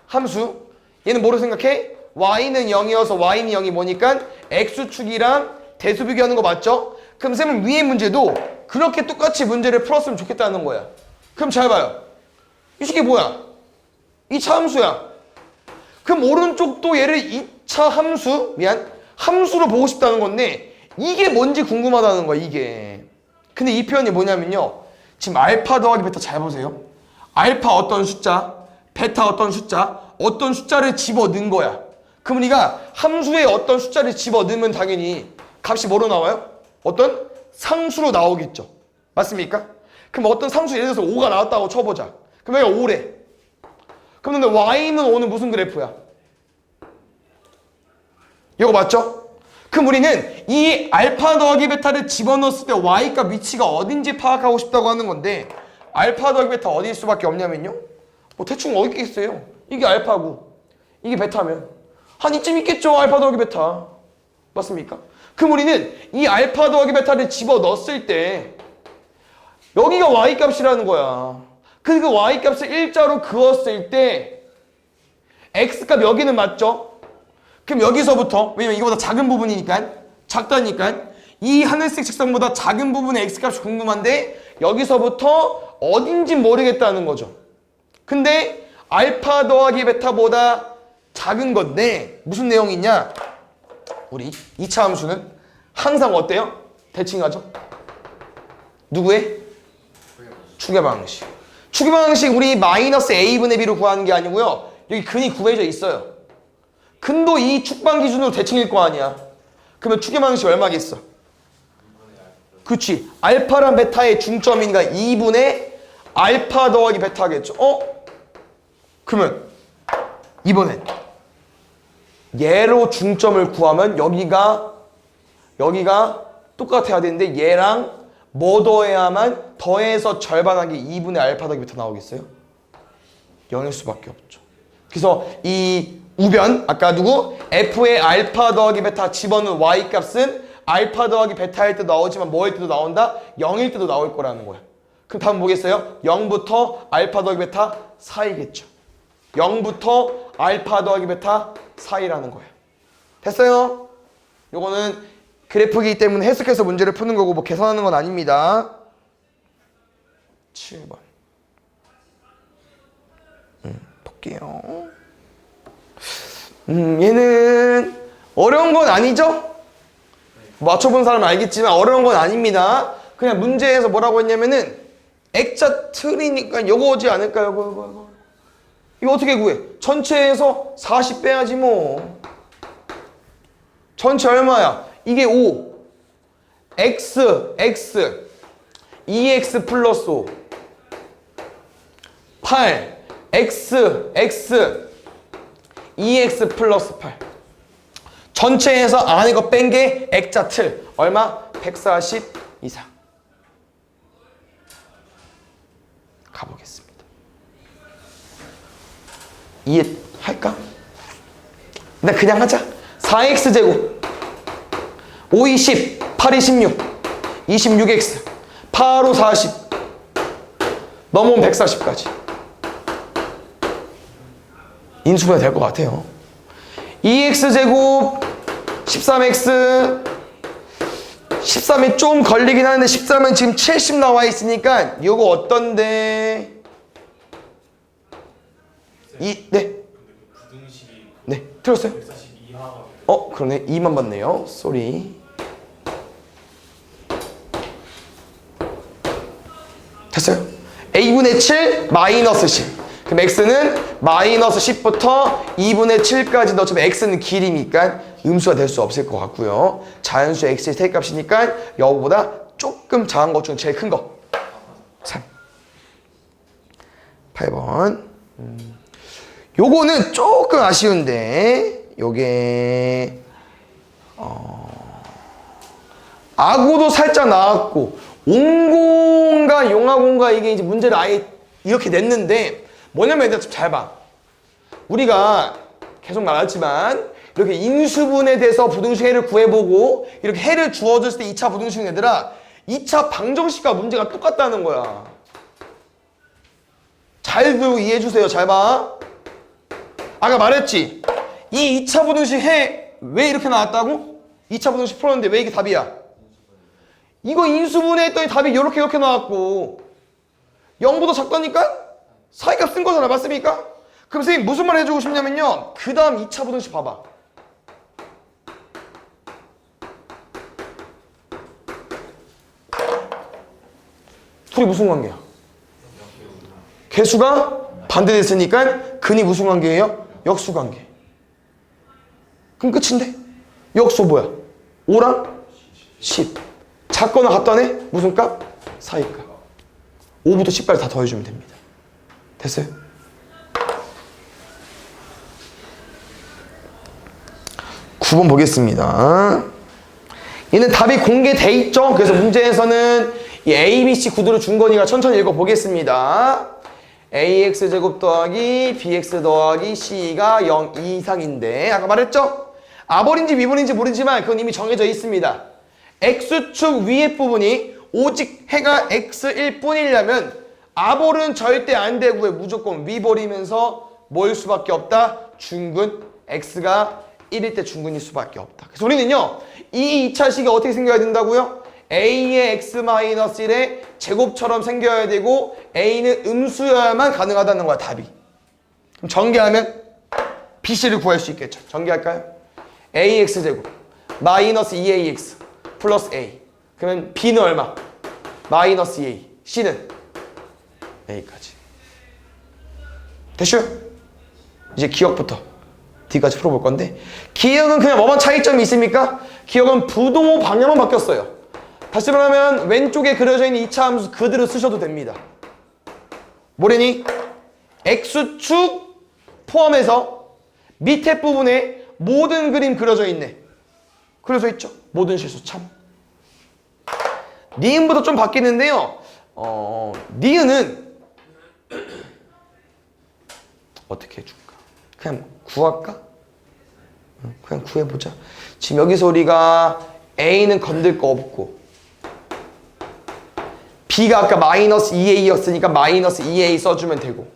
함수. 얘는 뭐로 생각해? y는 0이어서 y는 0이 뭐니까 x축이랑 대수 비교하는 거 맞죠? 그럼 쌤은 위의 문제도 그렇게 똑같이 문제를 풀었으면 좋겠다는 거야. 그럼 잘 봐요. 이 식이 뭐야? 2차 함수야. 그럼 오른쪽도 얘를 2차 함수로 보고 싶다는 건데 이게 뭔지 궁금하다는 거야 이게. 근데 이 표현이 뭐냐면요 지금 알파 더하기 베타 잘 보세요. 알파 어떤 숫자, 베타 어떤 숫자를 집어넣은 거야. 그럼 우리가 함수에 어떤 숫자를 집어넣으면 당연히 값이 뭐로 나와요? 어떤 상수로 나오겠죠. 맞습니까? 그럼 어떤 상수 예를 들어서 5가 나왔다고 쳐보자. 그럼 여기가 5래. 그럼 근데 y는 5는 무슨 그래프야? 이거 맞죠? 그럼 우리는 이 알파 더하기 베타를 집어넣었을 때 y값 위치가 어딘지 파악하고 싶다고 하는 건데 알파 더하기 베타 어디일 수밖에 없냐면요 뭐 대충 어디 있겠어요? 이게 알파고 이게 베타면 한 이쯤 있겠죠. 알파 더하기 베타 맞습니까? 그럼 우리는 이 알파 더하기 베타를 집어넣었을 때 여기가 y값이라는 거야. 그 y값을 일자로 그었을 때 x값 여기는 맞죠? 그럼 여기서부터 왜냐면 이거보다 작은 부분이니까 작다니까 이 하늘색 책상보다 작은 부분의 x값이 궁금한데 여기서부터 어딘지 모르겠다는 거죠. 근데 알파 더하기 베타보다 작은 건데 무슨 내용이 있냐? 우리 2차 함수는 항상 어때요? 대칭하죠? 누구의? 추계 방식. 추계 방식 우리 마이너스 a분의 b로 구하는 게 아니고요. 여기 근이 구해져 있어요. 근도 이 축방 기준으로 대칭일 거 아니야. 그러면 추계 방식 얼마겠어? 그치. 알파랑 베타의 중점이니까 2분의 알파 더하기 베타겠죠. 그러면 이번엔 얘로 중점을 구하면 여기가 똑같아야 되는데 얘랑 뭐 더해야만 더해서 절반하기 2분의 알파 더하기 베타 나오겠어요? 0일 수밖에 없죠. 그래서 이 우변 아까 누구? f의 알파 더하기 베타 집어넣은 y값은 알파 더하기 베타일 때도 나오지만 뭐일 때도 나온다? 0일 때도 나올 거라는 거야. 그럼 답은 뭐겠어요? 0부터 알파 더하기 베타 사이겠죠. 0부터 알파 더하기 베타 사이라는 거예요. 됐어요? 요거는 그래프이기 때문에 해석해서 문제를 푸는 거고 뭐 계산하는 건 아닙니다. 7번 볼게요. 얘는 어려운 건 아니죠? 맞춰본 사람은 알겠지만 어려운 건 아닙니다. 그냥 문제에서 뭐라고 했냐면은 액자 틀이니까 요거 오지 않을까요? 이거 어떻게 구해? 전체에서 40 빼야지 뭐. 전체 얼마야? 이게 5 x 2x 플러스 5 8 x 2x 플러스 8 전체에서 안에 거 뺀 게 액자 틀 얼마? 140 이상. 가보겠습니다. 이해할까? 나 그냥 하자. 4x제곱 5이 10 8이 16 26x 8호 40 넘어오면 140까지 인수분해 될 것 같아요. 2x제곱 13x 13이 좀 걸리긴 하는데 13은 지금 70 나와 있으니까 이거 어떤데? 네 틀었어요? 그러네 2만 받네요. 쏘리. 됐어요? a분의 7 마이너스 10. 그럼 x는 마이너스 10부터 2분의 7까지 넣어주면 x는 길이니까 음수가 될 수 없을 것 같고요. 자연수 x의 세값이니까 여보다 조금 작은 것 중에 제일 큰 거 3. 8번 요거는 조금 아쉬운데 요게 악오도 살짝 나왔고 옹공과 용화공과 이게 이제 문제를 아예 이렇게 냈는데 뭐냐면 일단 잘 봐. 우리가 계속 말했지만 이렇게 인수분해에 대해서 부등식 해를 구해보고 이렇게 해를 주어줬을 때 2차 부등식 얘들아 2차 방정식과 문제가 똑같다는 거야. 잘 들고 이해해주세요. 잘 봐. 아까 말했지. 이 2차 부등식 해 왜 이렇게 나왔다고? 2차 부등식 풀었는데 왜 이게 답이야? 이거 인수분해 했더니 답이 이렇게 나왔고 0보다 작다니까? 사이값 쓴 거잖아. 맞습니까? 그럼 선생님 무슨 말 해주고 싶냐면요. 그 다음 2차 부등식 봐봐. 둘이 무슨 관계야? 개수가 반대됐으니까 근이 무슨 관계예요? 역수 관계. 그럼 끝인데? 역수 뭐야? 5랑 10. 작거나 같다네? 무슨 값? 사이값. 5부터 10까지 다 더해주면 됩니다. 됐어요? (9번) 보겠습니다. 얘는 답이 공개돼 있죠? 그래서 문제에서는 이 A, B, C 구도를 준 거니까 천천히 읽어보겠습니다. AX제곱 더하기 BX 더하기 C가 0 이상인데 아까 말했죠? 아볼인지 미볼인지 모르지만 그건 이미 정해져 있습니다. X축 위에 부분이 오직 해가 X일 뿐이려면 아볼은 절대 안 되고요. 무조건 위볼이면서 뭘 수밖에 없다? 중근. X가 1일 때 중근일 수밖에 없다. 그래서 우리는요. 이 2차식이 어떻게 생겨야 된다고요? A의 X-1의 제곱처럼 생겨야 되고 A는 음수여야만 가능하다는 거야. 답이. 그럼 전개하면 BC를 구할 수 있겠죠. 전개할까요? AX제곱 마이너스 2AX 플러스 A. 그러면 B는 얼마? 마이너스 2A. C는 A까지. 됐죠? 이제 기억부터 D까지 풀어볼 건데 기억은 그냥 뭐만 차이점이 있습니까? 기억은 부동호 방향만 바뀌었어요. 다시 말하면 왼쪽에 그려져 있는 2차 함수 그대로 쓰셔도 됩니다. 뭐래니? X축 포함해서 밑에 부분에 모든 그림 그려져 있네. 그려져 있죠? 모든 실수 참. 니은부터 좀 바뀌는데요. 니은은 어떻게 해줄까? 그냥 구할까? 그냥 구해보자. 지금 여기서 우리가 A는 건들 거 없고 B가 아까 마이너스 2A였으니까 마이너스 2A 써주면 되고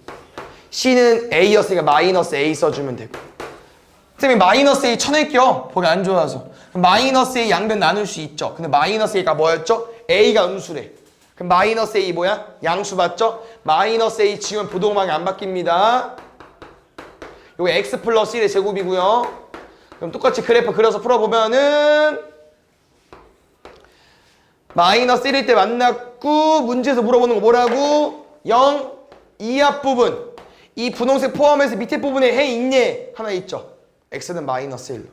C는 A였으니까 마이너스 A 써주면 되고 선생님이 마이너스 A 쳐낼게요. 보기 안 좋아서. 마이너스 A 양변 나눌 수 있죠. 근데 마이너스 A가 뭐였죠? A가 음수래. 그럼 마이너스 A 뭐야? 양수 맞죠? 마이너스 A 지우면 부동항이 안 바뀝니다. 요거 X 플러스 1의 제곱이고요. 그럼 똑같이 그래프 그려서 풀어보면은 마이너스 1일 때 만났고 문제에서 물어보는 거 뭐라고? 0, 2앞 부분 이 분홍색 포함해서 밑에 부분에 해 있네 하나 있죠. X는 마이너스 1로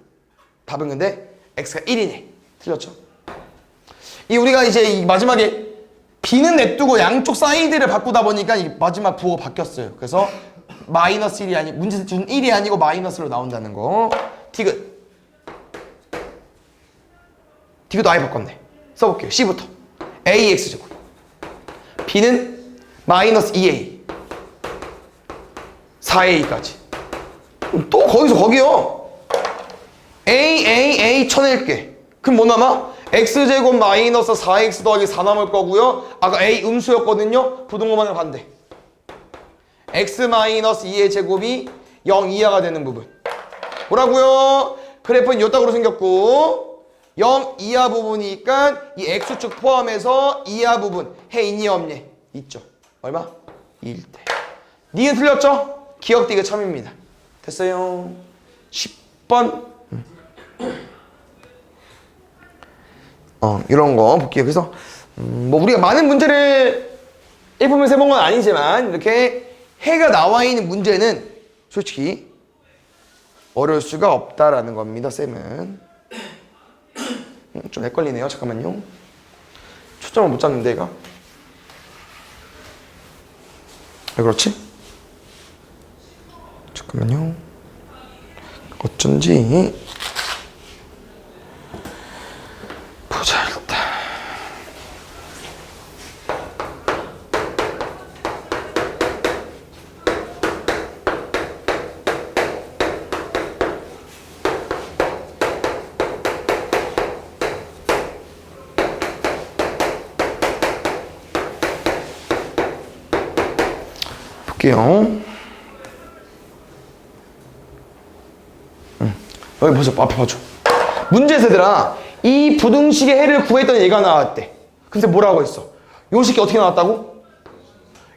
답은 근데 X가 1이네. 틀렸죠? 이 우리가 이제 이 마지막에 B는 냅두고 양쪽 사이드를 바꾸다 보니까 이 마지막 부호가 바뀌었어요. 그래서 마이너스 1이 아니 문제에서 준 1이 아니고 마이너스로 나온다는 거. 디귿 아예 바꿨네. 써볼게요. C부터 AX제곱 B는 마이너스 2A 4A까지 또 거기서 거기요. A 쳐낼게. 그럼 뭐 남아? X제곱 마이너스 4X 더하기 4 남을 거고요. 아까 A 음수였거든요. 부동호반을 반대. X 마이너스 2의 제곱이 0 이하가 되는 부분. 뭐라고요? 그래프는 요따구로 생겼고 0 이하 부분이니까 이 X축 포함해서 이하 부분 해 있니 없니? 있죠. 얼마? 1대. 니은 틀렸죠? 기억 디귿 참입니다. 됐어요. 10번 이런 거 볼게요. 그래서 뭐 우리가 많은 문제를 1분면서 해본 건 아니지만 이렇게 해가 나와 있는 문제는 솔직히 어려울 수가 없다라는 겁니다. 쌤은 좀 헷갈리네요. 잠깐만요. 초점을 못 잡는데 얘가 왜 그렇지? 잠깐만요. 어쩐지 보자 일단. 볼게요. 여기 보자. 앞에 봐줘. 문제에서 얘들아 이 부등식의 해를 구했더니 얘가 나왔대. 근데 뭐라고 했어? 요 식이 어떻게 나왔다고?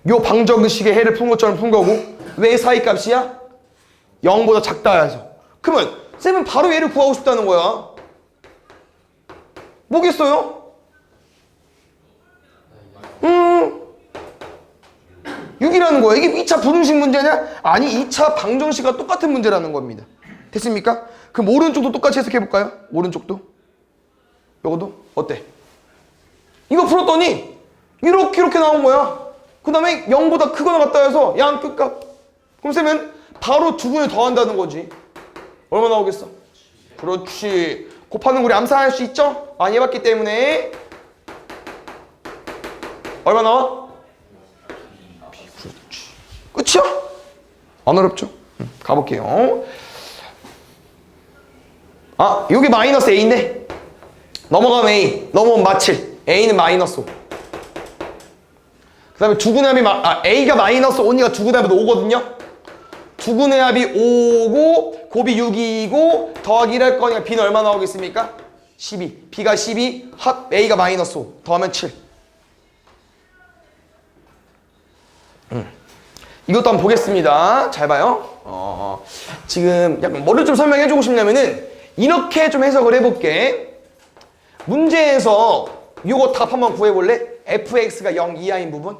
요 방정식의 해를 푼 것처럼 푼 거고 왜 사이값이야? 0보다 작다 해서. 그러면 쌤은 바로 얘를 구하고 싶다는 거야. 뭐겠어요? 6이라는 거야. 이게 2차 부등식 문제냐? 아니 2차 방정식과 똑같은 문제라는 겁니다. 됐습니까? 그럼 오른쪽도 똑같이 해석해볼까요? 오른쪽도 요거도 어때? 이거 풀었더니 이렇게 나온 거야. 그 다음에 0보다 크거나 같다 해서 양 끝값. 그럼 쌤은 바로 두 분을 더한다는 거지. 얼마 나오겠어? 그렇지. 곱하는 우리 암산할 수 있죠? 많이 해봤기 때문에 얼마 나와? 그렇지. 끝이야? 안 어렵죠? 가볼게요. 아, 여기 마이너스 A인데 넘어가면 A, 넘어오면 마칠. A는 마이너스 5. 그 다음에 두분의 합이 A가 마이너스 5니까 두분의 합이 5거든요. 두분의 합이 5고 곱이 6이고 더하기 1 할 거니까 B는 얼마 나오겠습니까? 12. B가 12, 합 A가 마이너스 5. 더하면 7. 이것도 한번 보겠습니다. 잘 봐요. 지금 약간 뭐를 좀 설명해주고 싶냐면은 이렇게 좀 해석을 해볼게. 문제에서 요거 답 한번 구해볼래? fx가 0 이하인 부분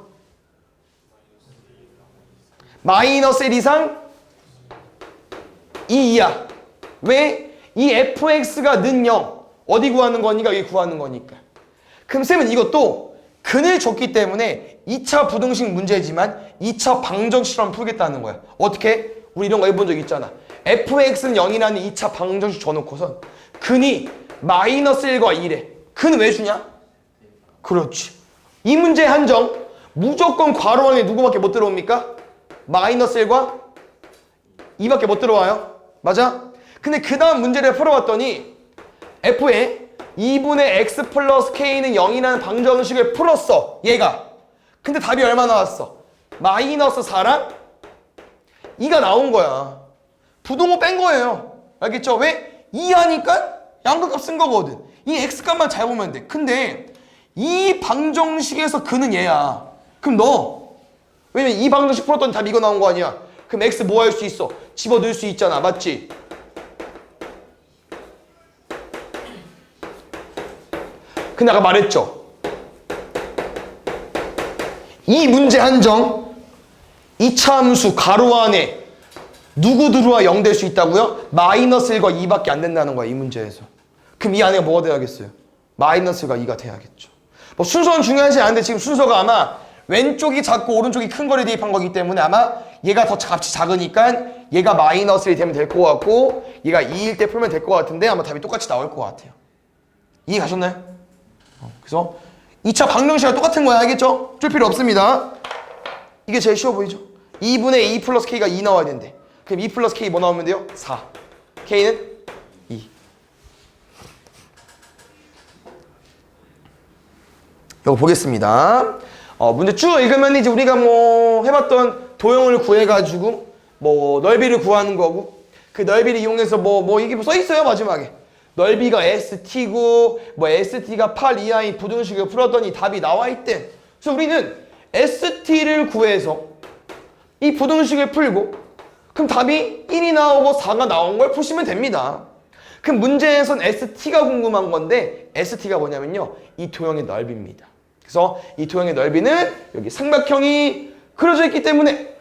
마이너스 1 이상 2 이하. 왜? 이 fx가 는 0 어디 구하는 거니까? 여기 구하는 거니까. 그럼 쌤은 이것도 근을 줬기 때문에 2차 부등식 문제지만 2차 방정식처럼 풀겠다는 거야. 어떻게? 우리 이런 거 해본 적 있잖아. fx는 0이라는 2차 방정식 줘놓고선 근이 마이너스 1과 2래. 근 왜 주냐? 그렇지. 이 문제의 한정 무조건 괄호 안에 누구밖에 못 들어옵니까? 마이너스 1과 2밖에 못 들어와요. 맞아? 근데 그 다음 문제를 풀어봤더니 f에 2분의 x 플러스 k는 0이라는 방정식을 풀었어. 얘가. 근데 답이 얼마 나왔어? 마이너스 4랑 2가 나온 거야. 부동호 뺀 거예요. 알겠죠? 왜? 2 하니까 양극값 쓴 거거든. 이 x값만 잘 보면 돼. 근데 이 방정식에서 그는 얘야. 그럼 너 왜냐면 이 방정식 풀었더니 답 이거 나온 거 아니야. 그럼 x 뭐 할 수 있어? 집어넣을 수 있잖아. 맞지? 근데 아까 말했죠. 이 문제 한정 2차 함수 가로 안에 누구 들어와 0 될 수 있다고요? 마이너스 1과 2밖에 안 된다는 거야. 이 문제에서. 그럼 이 안에 뭐가 돼야겠어요? 마이너스가 2가 돼야겠죠. 뭐 순서는 중요하지 않은데 지금 순서가 아마 왼쪽이 작고 오른쪽이 큰 거를 대입한 거기 때문에 아마 얘가 더 값이 작으니까 얘가 마이너스 1이 되면 될 것 같고 얘가 2일 때 풀면 될 것 같은데 아마 답이 똑같이 나올 것 같아요. 이해 가셨나요? 그래서 2차 방정식이랑 똑같은 거야. 알겠죠? 줄 필요 없습니다. 이게 제일 쉬워 보이죠? 2분의 2 플러스 k가 2 나와야 된대. 그럼 2 플러스 k 뭐 나오면 돼요? 4. k는 2. 이거 보겠습니다. 문제 쭉 읽으면 이제 우리가 뭐 해봤던 도형을 구해가지고 뭐 넓이를 구하는 거고 그 넓이를 이용해서 뭐 이게 써 있어요 마지막에. 넓이가 ST고 뭐 ST가 8 이하인 부등식을 풀었더니 답이 나와 있대. 그래서 우리는 ST를 구해서 이 부등식을 풀고 그럼 답이 1이 나오고 4가 나온 걸 푸시면 됩니다. 그럼 문제에선 ST가 궁금한 건데 ST가 뭐냐면요. 이 도형의 넓이입니다. 그래서 이 도형의 넓이는 여기 삼각형이 그려져 있기 때문에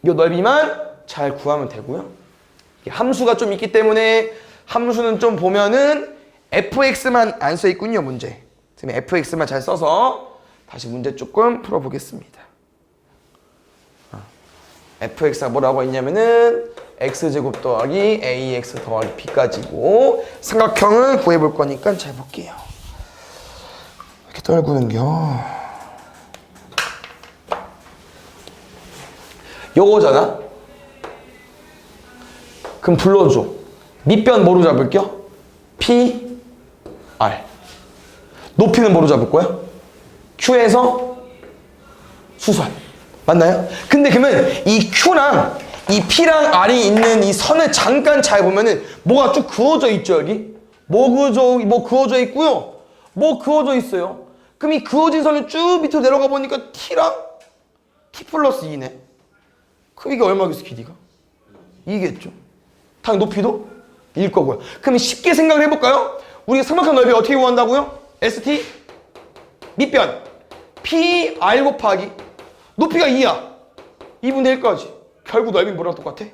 이 넓이만 잘 구하면 되고요. 함수가 좀 있기 때문에 함수는 좀 보면은 fx만 안 써 있군요. 문제. 그럼 fx만 잘 써서 다시 문제 조금 풀어보겠습니다. fx가 뭐라고 했냐면은 x제곱 더하기 ax 더하기 b까지고 삼각형을 구해볼 거니까 잘 볼게요. 이렇게 떨구는겨. 요거잖아. 그럼 불러줘. 밑변 뭐로 잡을게요? P, R. 높이는 뭐로 잡을 거야? Q에서 수선. 맞나요? 근데 그러면 이 Q랑 이 P랑 R이 있는 이 선을 잠깐 잘 보면은 뭐가 쭉 그어져 있죠, 여기? 뭐 그어져 있고요. 뭐 그어져 있어요. 그럼 이 그어진 선을 쭉 밑으로 내려가 보니까 T랑 T 플러스 2네. 그럼 이게 얼마겠어, 길이가? 2겠죠. 당연히 높이도 2일 거고요. 그럼 쉽게 생각을 해볼까요? 우리가 삼각형 넓이 어떻게 구한다고요? ST 밑변 PR 곱하기 높이가 2야. 2분의 1까지. 결국 넓이는 뭐랑 똑같아?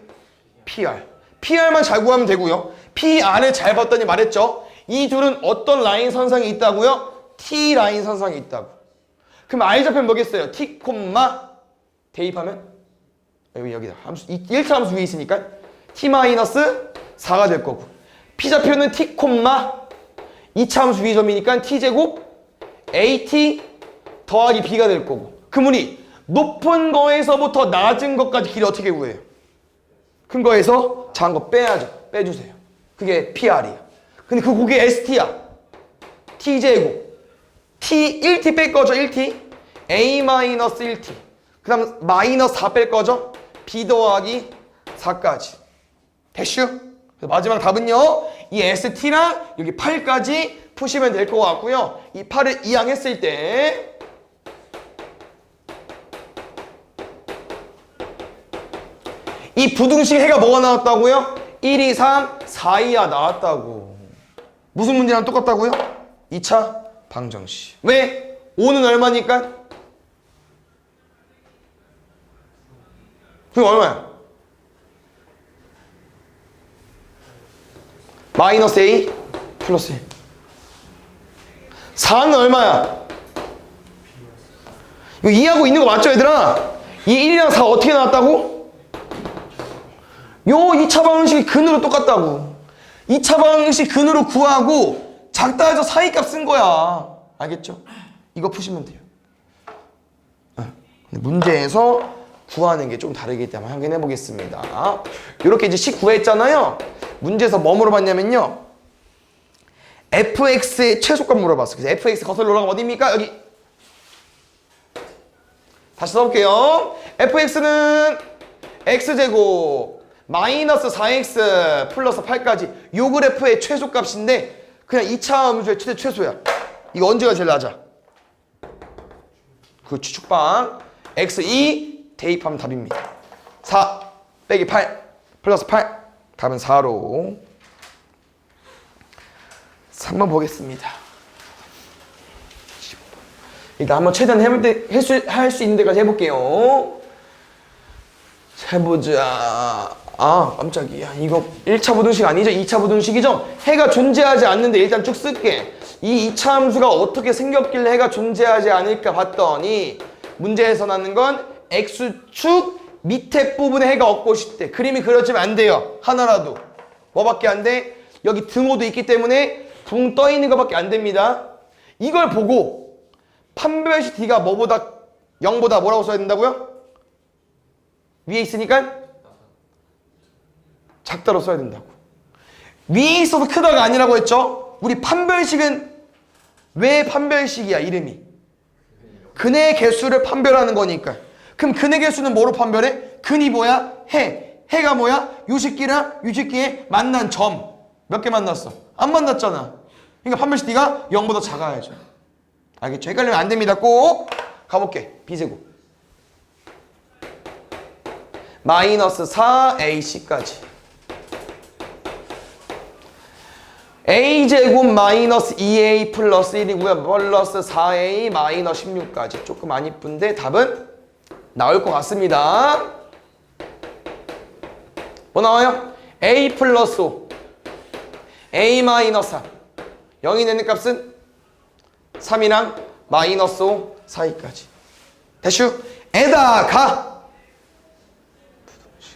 PR. PR만 잘 구하면 되고요. PR을 잘 봤더니 말했죠. 이 둘은 어떤 라인 선상이 있다고요? T 라인 선상이 있다고. 그럼 R좌표는 뭐겠어요? T, 대입하면 여기다. 함수 1차 함수 위에 있으니까 T-4가 될 거고 P좌표는 T, 2차 함수 위에 점이니까 T제곱 AT 더하기 B가 될 거고 그럼 우리 높은 거에서부터 낮은 것까지 길이 어떻게 구해요? 큰 거에서 작은 거 빼야죠. 빼주세요. 그게 PR이야. 근데 그게 ST야. T제곱 T 1T 뺄 거죠. 1T A-1T 그 다음 마이너스 4 뺄 거죠. B 더하기 4까지 됐슈? 마지막 답은요. 이 ST랑 여기 8까지 푸시면 될 것 같고요. 이 8을 이항했을 때 이 부등식 해가 뭐가 나왔다고요? 1, 2, 3, 4 이하 나왔다고. 무슨 문제랑 똑같다고요? 2차 방정식. 왜? 5는 얼마니까? 그게 얼마야? 마이너스 A 플러스 1. 4는 얼마야? 이거 이해하고 있는 거 맞죠 얘들아? 이 1이랑 4 어떻게 나왔다고? 요 2차 방정식이 근으로 똑같다고. 2차 방정식 근으로 구하고 작다 해서 사이값 쓴 거야. 알겠죠? 이거 푸시면 돼요. 근데 문제에서 구하는 게 좀 다르기 때문에 확인해 보겠습니다. 이렇게 이제 식 구했잖아요. 문제에서 뭐 물어봤냐면요. fx의 최소값 물어봤어. 그래서 fx 거슬러 올라가면 어디입니까? 여기. 다시 써볼게요. fx는 x제곱 마이너스 4x 플러스 8까지 요 그래프의 최소값인데 그냥 2차 함수의 최소야. 이거 언제가 제일 낮아? 그 축방 x2 대입하면 답입니다. 4 빼기 8 플러스 8 답은 4로 3번 보겠습니다. 일단 한번 최대한 할 수 있는 데까지 해볼게요. 해보자. 아 깜짝이야. 이거 1차 부등식 아니죠? 2차 부등식이죠? 해가 존재하지 않는데 일단 쭉 쓸게. 이 2차 함수가 어떻게 생겼길래 해가 존재하지 않을까 봤더니 문제에서 나는 건 x축 밑에 부분에 해가 없고 싶대. 그림이 그려지면 안 돼요. 하나라도. 뭐밖에 안 돼? 여기 등호도 있기 때문에 붕 떠 있는 것밖에 안 됩니다. 이걸 보고 판별식 d가 뭐보다 0보다 뭐라고 써야 된다고요? 위에 있으니까 작다로 써야 된다고. 위에 있어서 크다가 아니라고 했죠? 우리 판별식은 왜 판별식이야 이름이? 근의 개수를 판별하는 거니까. 그럼 근의 개수는 뭐로 판별해? 근이 뭐야? 해가 뭐야? 요식기랑 유식기에 만난 점. 몇 개 만났어? 안 만났잖아. 그러니까 판별식 d가 0보다 작아야죠. 알겠죠? 헷갈리면 안 됩니다. 꼭 가볼게. b제곱 마이너스 4ac까지 a제곱 마이너스 2a 플러스 1이고요. 플러스 4a 마이너스 16까지. 조금 안 이쁜데 답은 나올 것 같습니다. 뭐 나와요? a 플러스 5 a 마이너스 3 0이 되는 값은 3이랑 마이너스 5 사이까지. 대슈 에다가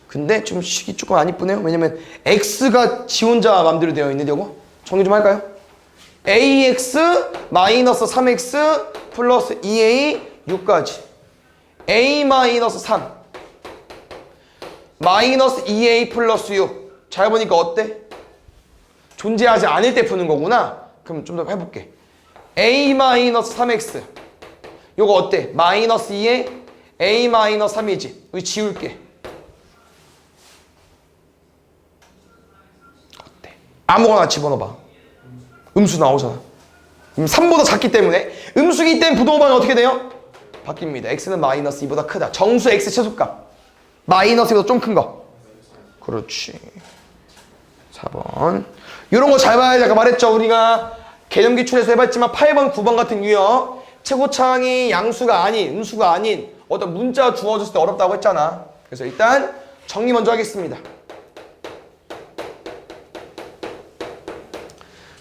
근데 좀 식이 조금 안 이쁘네요. 왜냐면 x가 지 혼자 맘대로 되어 있는데 이거 정리 좀 할까요? ax 마이너스 3x 플러스 2a 6까지 a 마이너스 3 마이너스 2a 플러스 6. 잘 보니까 어때? 존재하지 않을 때 푸는 거구나. 그럼 좀 더 해볼게. a 마이너스 3x 요거 어때? 마이너스 2에 a 마이너스 3이지. 여기 지울게. 어때? 아무거나 집어넣어봐. 음수 나오잖아. 3보다 작기 때문에 음수기 때문에 부동반이 어떻게 돼요? 바뀝니다. x는 마이너스 2보다 크다. 정수 x 최소값 마이너스 2보다 좀 큰 거. 그렇지. 4번 이런 거 잘 봐야지. 아까 말했죠. 우리가 개념 기출에서 해봤지만 8번, 9번 같은 유형 최고차항이 양수가 아닌 음수가 아닌 어떤 문자 주어졌을 때 어렵다고 했잖아. 그래서 일단 정리 먼저 하겠습니다.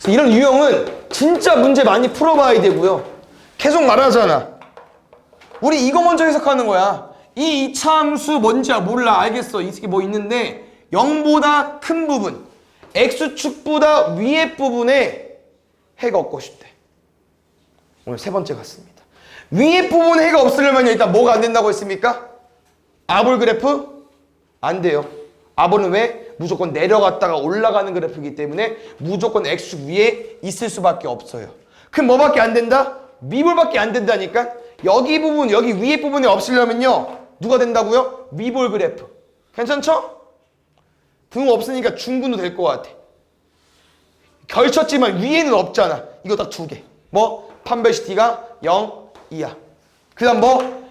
그래서 이런 유형은 진짜 문제 많이 풀어봐야 되고요. 계속 말하잖아. 우리 이거 먼저 해석하는 거야. 이 2차 함수 뭔지 몰라. 알겠어. 이게 뭐 있는데 0보다 큰 부분 x축보다 위에 부분에 해가 없고 싶대. 오늘 세 번째 갔습니다. 위에 부분에 해가 없으려면 일단 뭐가 안 된다고 했습니까? 아볼 그래프? 안 돼요. 아볼은 왜? 무조건 내려갔다가 올라가는 그래프이기 때문에 무조건 x축 위에 있을 수밖에 없어요. 그럼 뭐밖에 안 된다? 미볼밖에 안 된다니까? 여기 부분, 여기 위에 부분에 없으려면요 누가 된다고요? 위볼 그래프. 괜찮죠? 등 없으니까 중분도 될 것 같아. 걸쳤지만 위에는 없잖아. 이거 딱 두 개. 뭐? 판별식 d가 0 이하. 그 다음 뭐?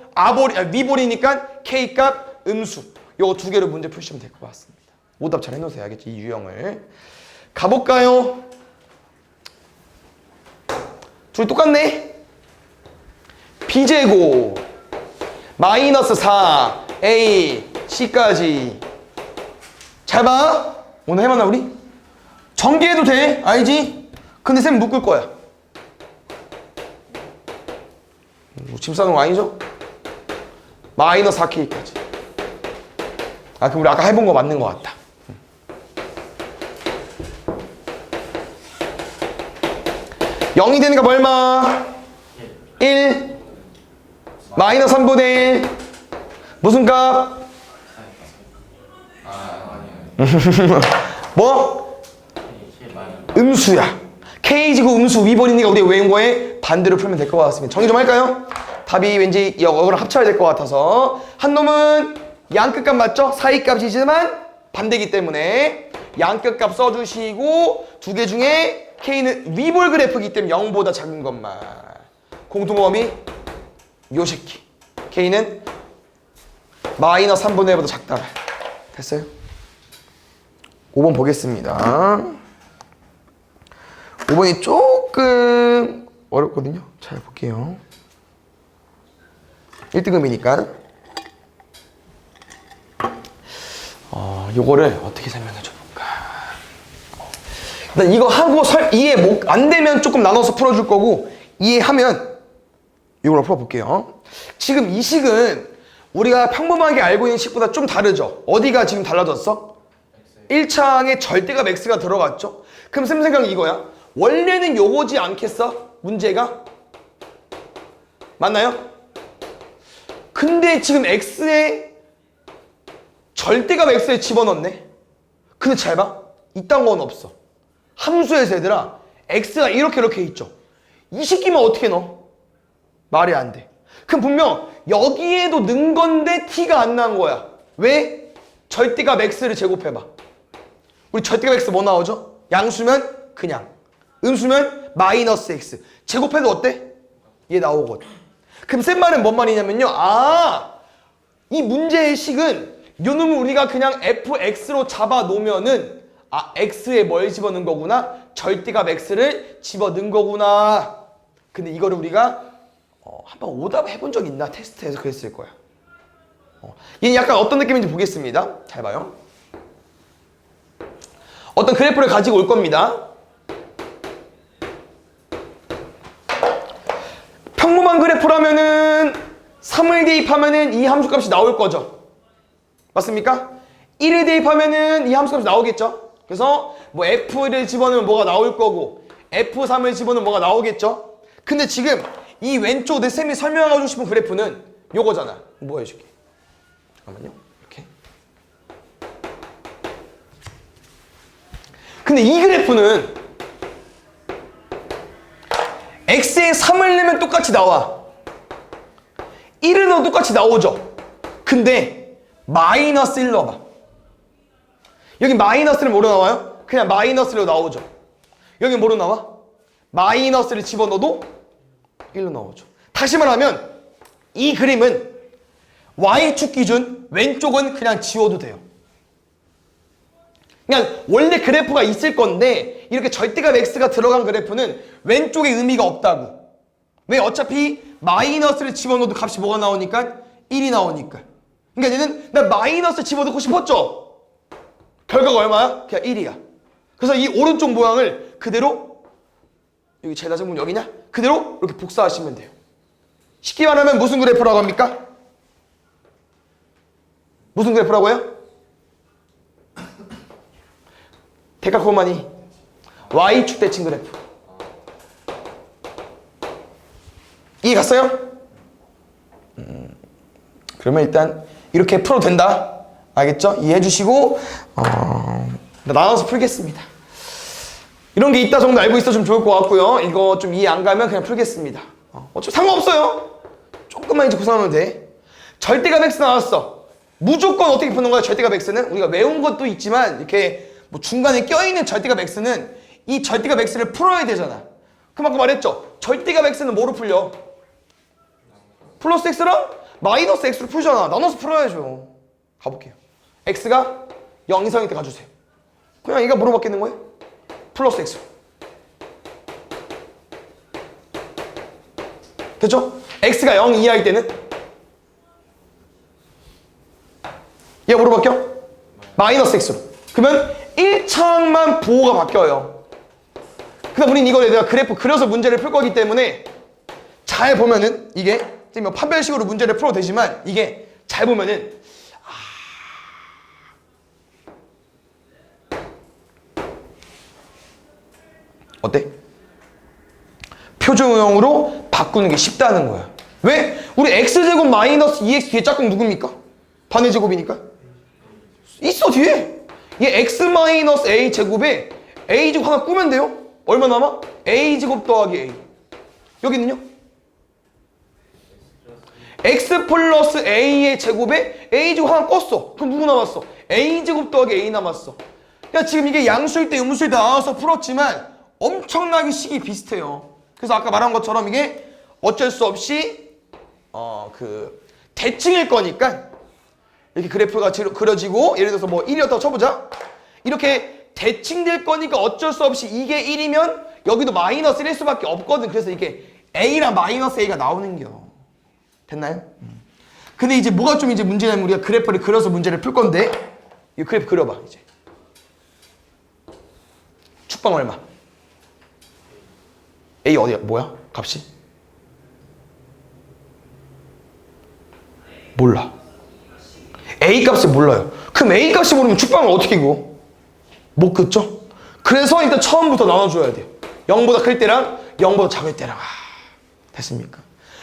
위볼이니까 k값 음수. 요거 두 개로 문제 푸시면 될 것 같습니다. 오답 잘 해놓으세요. 알겠지? 이 유형을. 가볼까요? 둘이 똑같네. b제곱 마이너스 4 a c까지. 잘 봐. 오늘 해봤나 우리? 전개해도 돼. 알지? 근데 쌤 묶을 거야. 짐 싸는 거 아니죠? 마이너스 4k까지. 아 그럼 우리 아까 해본 거 맞는 거 같다. 0이 되는 값 얼마? 1 마이너스 3분의 1 무슨 값? 뭐? 음수야. K제곱 음수 위본이니까 우리 외운 거에 반대로 풀면 될 것 같습니다. 정리 좀 할까요? 답이 왠지 이거랑 합쳐야 될 것 같아서 한 놈은 양끝값 맞죠? 사이값이지만 반대기 때문에 양끝값 써주시고 두 개 중에 K는 위볼 그래프이기 때문에 0보다 작은 것만 공통범위 요 새끼 K는 마이너스 3분의 1보다 작다. 됐어요? 5번 보겠습니다. 5번이 조금 어렵거든요. 잘 볼게요. 1등급이니까 요거를 어떻게 설명해 줘볼까. 일단 이거 하고 이해 안 되면 조금 나눠서 풀어줄 거고 이해하면 이걸로 풀어볼게요. 지금 이 식은 우리가 평범하게 알고 있는 식보다 좀 다르죠. 어디가 지금 달라졌어? 1창에 절대값 x가 들어갔죠. 그럼 쌤 생각은 이거야. 원래는 요거지 않겠어? 문제가? 맞나요? 근데 지금 x에 절대값 x에 집어넣네. 근데 잘 봐. 이딴 건 없어. 함수에서 얘들아 x가 이렇게 있죠. 이 새끼만 어떻게 넣어? 말이 안 돼. 그럼 분명 여기에도 넣은 건데 t가 안 난 거야. 왜? 절대값 x를 제곱해봐. 우리 절대값 x 뭐 나오죠? 양수면 그냥, 음수면 마이너스 x. 제곱해도 어때? 얘 나오거든. 그럼 쌤 말은 뭔 말이냐면요. 이 문제의 식은 요 놈을 우리가 그냥 fx로 잡아 놓으면은 x에 뭘 집어넣은 거구나? 절대값 x를 집어넣은 거구나. 근데 이거를 우리가 한번 오답 해본 적 있나? 테스트에서 그랬을 거야. 얘는 약간 어떤 느낌인지 보겠습니다. 잘 봐요. 어떤 그래프를 가지고 올 겁니다. 평범한 그래프라면은 3을 대입하면은 이 함수값이 나올 거죠. 맞습니까? 1을 대입하면은 이 함수값이 나오겠죠. 그래서 뭐 F를 집어넣으면 뭐가 나올 거고 F3을 집어넣으면 뭐가 나오겠죠. 근데 지금 이 왼쪽 내 쌤이 설명하고 싶은 그래프는 요거잖아. 뭐 해줄게. 잠깐만요. 이렇게. 근데 이 그래프는 x에 3을 내면 똑같이 나와. 1을 넣어도 똑같이 나오죠. 근데 마이너스 1 넣어봐. 여기 마이너스를 뭐로 나와요? 그냥 마이너스로 나오죠. 여기 뭐로 나와? 마이너스를 집어넣어도 1로 나오죠. 다시 말하면 이 그림은 y축 기준 왼쪽은 그냥 지워도 돼요. 그냥 원래 그래프가 있을 건데 이렇게 절대값 x가 들어간 그래프는 왼쪽에 의미가 없다고. 왜? 어차피 마이너스를 집어넣어도 값이 뭐가 나오니까? 1이 나오니까. 그러니까 얘는 나 마이너스 집어넣고 싶었죠? 결과가 얼마야? 그냥 1이야. 그래서 이 오른쪽 모양을 그대로 여기 제일 낮은 문 여기냐? 그대로 이렇게 복사하시면 돼요. 쉽게 말하면 무슨 그래프라고 합니까? 무슨 그래프라고요? 데칼코마니 Y축 대칭 그래프. 이해 갔어요? 그러면 일단 이렇게 풀어도 된다. 알겠죠? 이해해 주시고 나눠서 풀겠습니다. 이런 게 있다 정도 알고 있어주면 좋을 것 같고요. 이거 좀 이해 안 가면 그냥 풀겠습니다. 어차피 상관없어요. 조금만 이제 구성하면 돼. 절대값 x 나왔어. 무조건 어떻게 푸는 거야? 절대값 x는 우리가 외운 것도 있지만 이렇게 뭐 중간에 껴있는 절대값 x는 이 절대값 x를 풀어야 되잖아. 그만큼 말했죠. 절대값 x는 뭐로 풀려? 플러스 x랑 마이너스 x로 풀잖아. 나눠서 풀어야죠. 가볼게요. x가 0 이상일 때 가주세요. 그냥 얘가 뭐로 바뀌는 거예요? 플러스 x로. 됐죠? x가 0 이하일 때는 얘가 뭐로 바뀌어? 마이너스 x로. 그러면 1창만 부호가 바뀌어요. 그다음 우린 이거 내가 그래프 그려서 문제를 풀 거기 때문에 잘 보면은 이게 지금 판별식으로 문제를 풀어도 되지만 이게 잘 보면은 어때? 표준형으로 바꾸는 게 쉽다는 거야. 왜? 우리 x제곱 마이너스 2x 뒤에 짝꿍 누굽니까? 반의 제곱이니까. 있어 뒤에. 얘 x 마이너스 a 제곱에 a 제곱 하나 꾸면 돼요. 얼마 남아? a제곱 더하기 a. 여기는요? x 플러스 a의 제곱에 a제곱 하나 껐어. 그럼 누구 남았어? a제곱 더하기 a 남았어. 야, 지금 이게 양수일 때 음수일 때 나와서 풀었지만 엄청나게 식이 비슷해요. 그래서 아까 말한 것처럼 이게 어쩔 수 없이 대칭일 거니까 이렇게 그래프가 그려지고, 예를 들어서 뭐 1이었다고 쳐보자. 이렇게 대칭될 거니까 어쩔 수 없이 이게 1이면 여기도 마이너스 1일 수밖에 없거든. 그래서 이게 a랑 마이너스 a가 나오는겨. 됐나요? 근데 이제 뭐가 좀 이제 문제냐면, 우리가 그래프를 그려서 문제를 풀 건데, 이 그래프 그려봐. 이제 축방 얼마? a 어디야? 뭐야? 값이? 몰라. a 값을 몰라요. 그럼 a 값이 모르면 축방을 어떻게 그어? 못 긋죠? 그래서 일단 처음부터 나눠줘야 돼요. 0보다 클 때랑 0보다 작을 때랑. 됐습니까?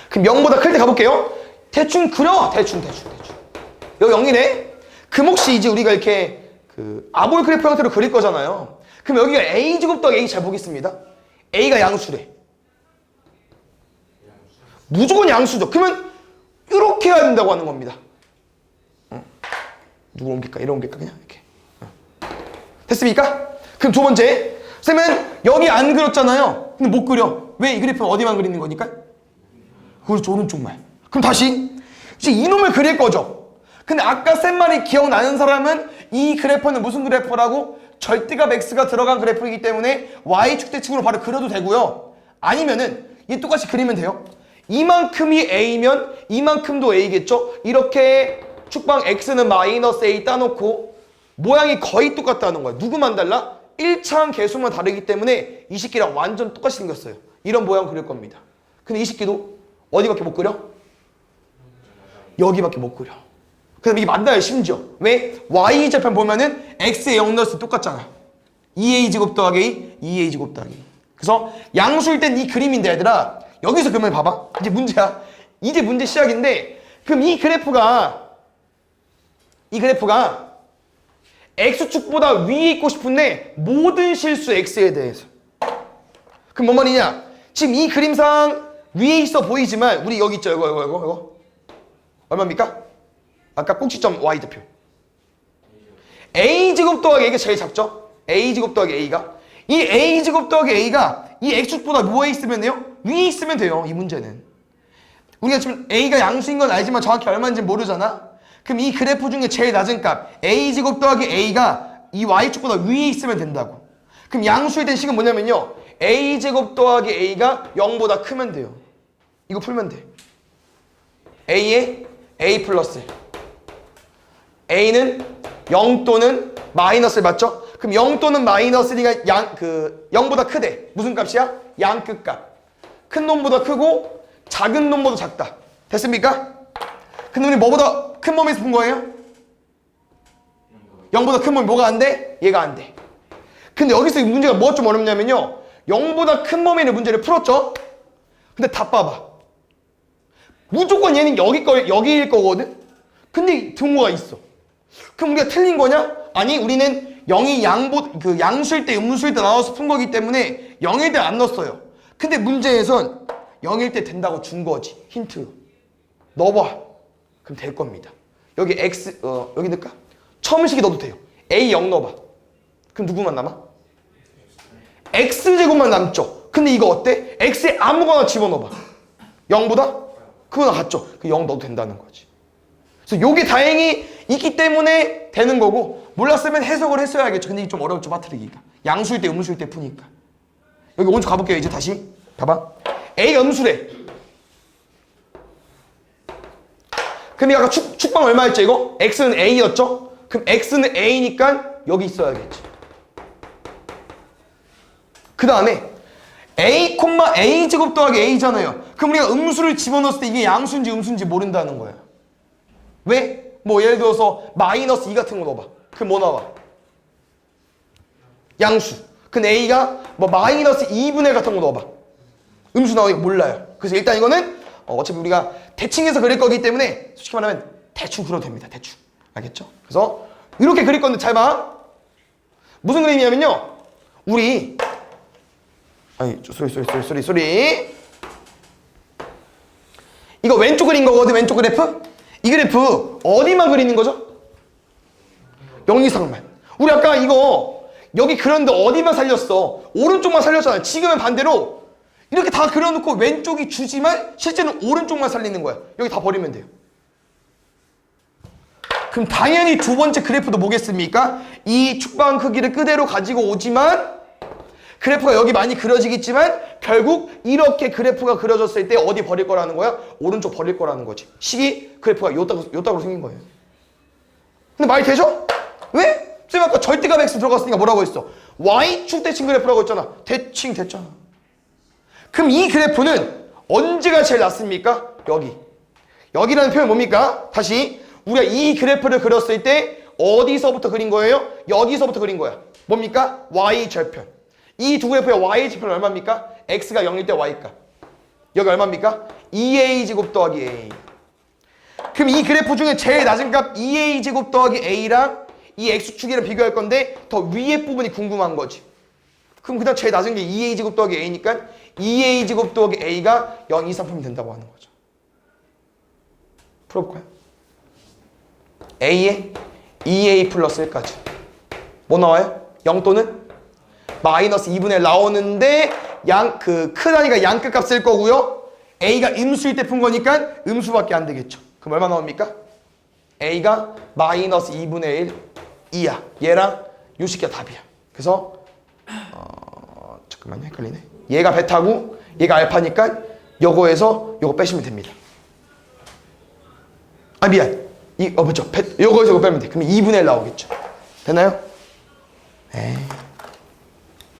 그럼 0보다 클 때 가볼게요. 대충 그려. 대충. 여기 0이네. 그럼 혹시 이제 우리가 이렇게 아볼 그래프 형태로 그릴 거잖아요. 그럼 여기가 a제곱 더하기 a 잘 보겠습니다. a가 양수래. 무조건 양수죠. 그러면 이렇게 해야 된다고 하는 겁니다. 누구 옮길까? 이런 옮길까? 그냥 이렇게. 됐습니까? 그럼 두 번째, 쌤은 여기 안 그렸잖아요. 근데 못 그려. 왜? 이 그래프는 어디만 그리는 거니까? 그렇죠, 오른쪽만. 그럼 다시 이제 이놈을 그릴 거죠. 근데 아까 쌤 말이 기억나는 사람은 이 그래프는 무슨 그래프라고? 절대값 x가 들어간 그래프이기 때문에 y축 대칭으로 바로 그려도 되고요. 아니면은 얘 똑같이 그리면 돼요. 이만큼이 a면 이만큼도 a겠죠. 이렇게 축방 x는 마이너스 a 따놓고 모양이 거의 똑같다는 거야. 누구만 달라? 1차항 계수만 다르기 때문에 이 식기랑 완전 똑같이 생겼어요. 이런 모양 그릴 겁니다. 근데 이 식기도 어디밖에 못 그려? 여기밖에 못 그려. 그럼 이게 맞나요? 심지어. 왜? y좌편 보면은 x에 0 넣었을 때 똑같잖아. 2a제곱 더하기 2a제곱 더하기. 그래서 양수일 땐 이 그림인데 얘들아, 여기서 그러면 봐봐. 이제 문제야. 이제 문제 시작인데, 그럼 이 그래프가 x축보다 위에 있고 싶은데 모든 실수 x에 대해서. 그럼 뭔 말이냐? 지금 이 그림상 위에 있어 보이지만 우리 여기 있죠. 이거. 얼마입니까? 아까 꼭지점 y좌표. a제곱 더하기 a가 제일 작죠? a제곱 더하기 a가. 이 a제곱 더하기 a가 이 x축보다 뭐에 있으면 돼요? 위에 있으면 돼요. 이 문제는. 우리가 지금 a가 양수인 건 알지만 정확히 얼마인지 모르잖아. 그럼 이 그래프 중에 제일 낮은 값 a제곱 더하기 a가 이 y축보다 위에 있으면 된다고. 그럼 양수에 대한 식은 뭐냐면요, a제곱 더하기 a가 0보다 크면 돼요. 이거 풀면 돼. a에 a 플러스 a는 0 또는 마이너스를 맞죠? 그럼 0 또는 마이너스니까 0보다 크대. 무슨 값이야? 양끝 값. 큰 놈보다 크고 작은 놈보다 작다. 됐습니까? 근데 우리 뭐보다 큰 놈에서 본 거예요? 0보다 큰 놈이 뭐가 안 돼? 얘가 안 돼. 근데 여기서 문제가 뭐가 좀 어렵냐면요, 0보다 큰 범위의 문제를 풀었죠? 근데 다 봐봐. 무조건 얘는 여기일 거거든? 근데 등호가 있어. 그럼 우리가 틀린 거냐? 아니, 우리는 0이 양수일 때 음수일 때 나와서 푼 거기 때문에 0일 때 안 넣었어요. 근데 문제에선 0일 때 된다고 준 거지. 힌트. 넣어봐. 그럼 될 겁니다. 여기 x, 여기 넣을까? 처음 식이 넣어도 돼요. a 0 넣어봐. 그럼 누구만 남아? x제곱만 남죠. 근데 이거 어때? x에 아무거나 집어넣어봐. 0보다? 그거나 같죠. 그 0 넣어도 된다는 거지. 그래서 요게 다행히 있기 때문에 되는 거고, 몰랐으면 해석을 했어야겠죠. 근데 이게 좀 어렵죠, 빠뜨리기가. 양수일 때 음수일 때 푸니까. 여기 오른쪽 가볼게요. 이제 다시 봐봐. a가 음수래. 근데 아까 축방 얼마였죠 이거? x는 a였죠? 그럼 x는 a니까 여기 있어야겠지. 그 다음에 a, 제곱 더하기 a잖아요. 그럼 우리가 음수를 집어넣었을 때 이게 양수인지 음수인지 모른다는 거야. 왜? 뭐 예를 들어서 마이너스 2 같은 거 넣어봐. 그럼 뭐 나와? 양수. 근데 a가 뭐 마이너스 2분의 1 같은 거 넣어봐. 음수 나오니까 몰라요. 그래서 일단 이거는 어차피 우리가 대칭해서 그릴 거기 때문에 솔직히 말하면 대충 그려도 됩니다. 대충. 알겠죠? 그래서 이렇게 그릴 건데 잘 봐. 무슨 그림이냐면요, 우리 아니 소리. 이거 왼쪽 그린 거거든. 왼쪽 그래프. 이 그래프 어디만 그리는 거죠? 0 이상만. 우리 아까 이거 여기 그렸는데 어디만 살렸어? 오른쪽만 살렸잖아. 지금은 반대로 이렇게 다 그려놓고 왼쪽이 주지만 실제는 오른쪽만 살리는 거야. 여기 다 버리면 돼요. 그럼 당연히 두 번째 그래프도 뭐겠습니까? 이 축방 크기를 그대로 가지고 오지만 그래프가 여기 많이 그려지겠지만 결국 이렇게 그래프가 그려졌을 때 어디 버릴 거라는 거야? 오른쪽 버릴 거라는 거지. 식이 그래프가 요따구로 생긴 거예요. 근데 말이 되죠? 왜? 쌤 아까 절대값 x 들어갔으니까 뭐라고 했어? y축 대칭 그래프라고 했잖아. 대칭 됐잖아. 그럼 이 그래프는 언제가 제일 낫습니까? 여기라는 표현 뭡니까? 다시 우리가 이 그래프를 그렸을 때 어디서부터 그린 거예요? 여기서부터 그린 거야. 뭡니까? y절편. 이 두 그래프의 y절편은 얼마입니까? x가 0일 때 y값. 여기 얼마입니까? 2a제곱 더하기 a. 그럼 이 그래프 중에 제일 낮은 값 2a제곱 더하기 a랑 이 x축이랑 비교할 건데 더 위에 부분이 궁금한 거지. 그럼 그다음 제일 낮은 게 2a제곱 더하기 a니까 2a제곱 더하기 a가 0 이상품이 된다고 하는 거죠. 풀어볼까요? a에 2a 플러스 1까지 뭐 나와요? 0 또는 마이너스 2분의 1 나오는데 큰 단위가 양끝 값일 거고요. a가 음수일 때 푼 거니까 음수밖에 안 되겠죠. 그럼 얼마 나옵니까? a가 마이너스 2분의 1 2야. 얘랑 요 식기가 답이야. 그래서 잠깐만요. 헷갈리네. 얘가 베타고 얘가 알파니까 요거에서 요거 빼시면 됩니다. 아 미안. 그렇죠. 요거에서 이거 빼면 돼. 그럼 2분의 1 나오겠죠. 됐나요? 에이.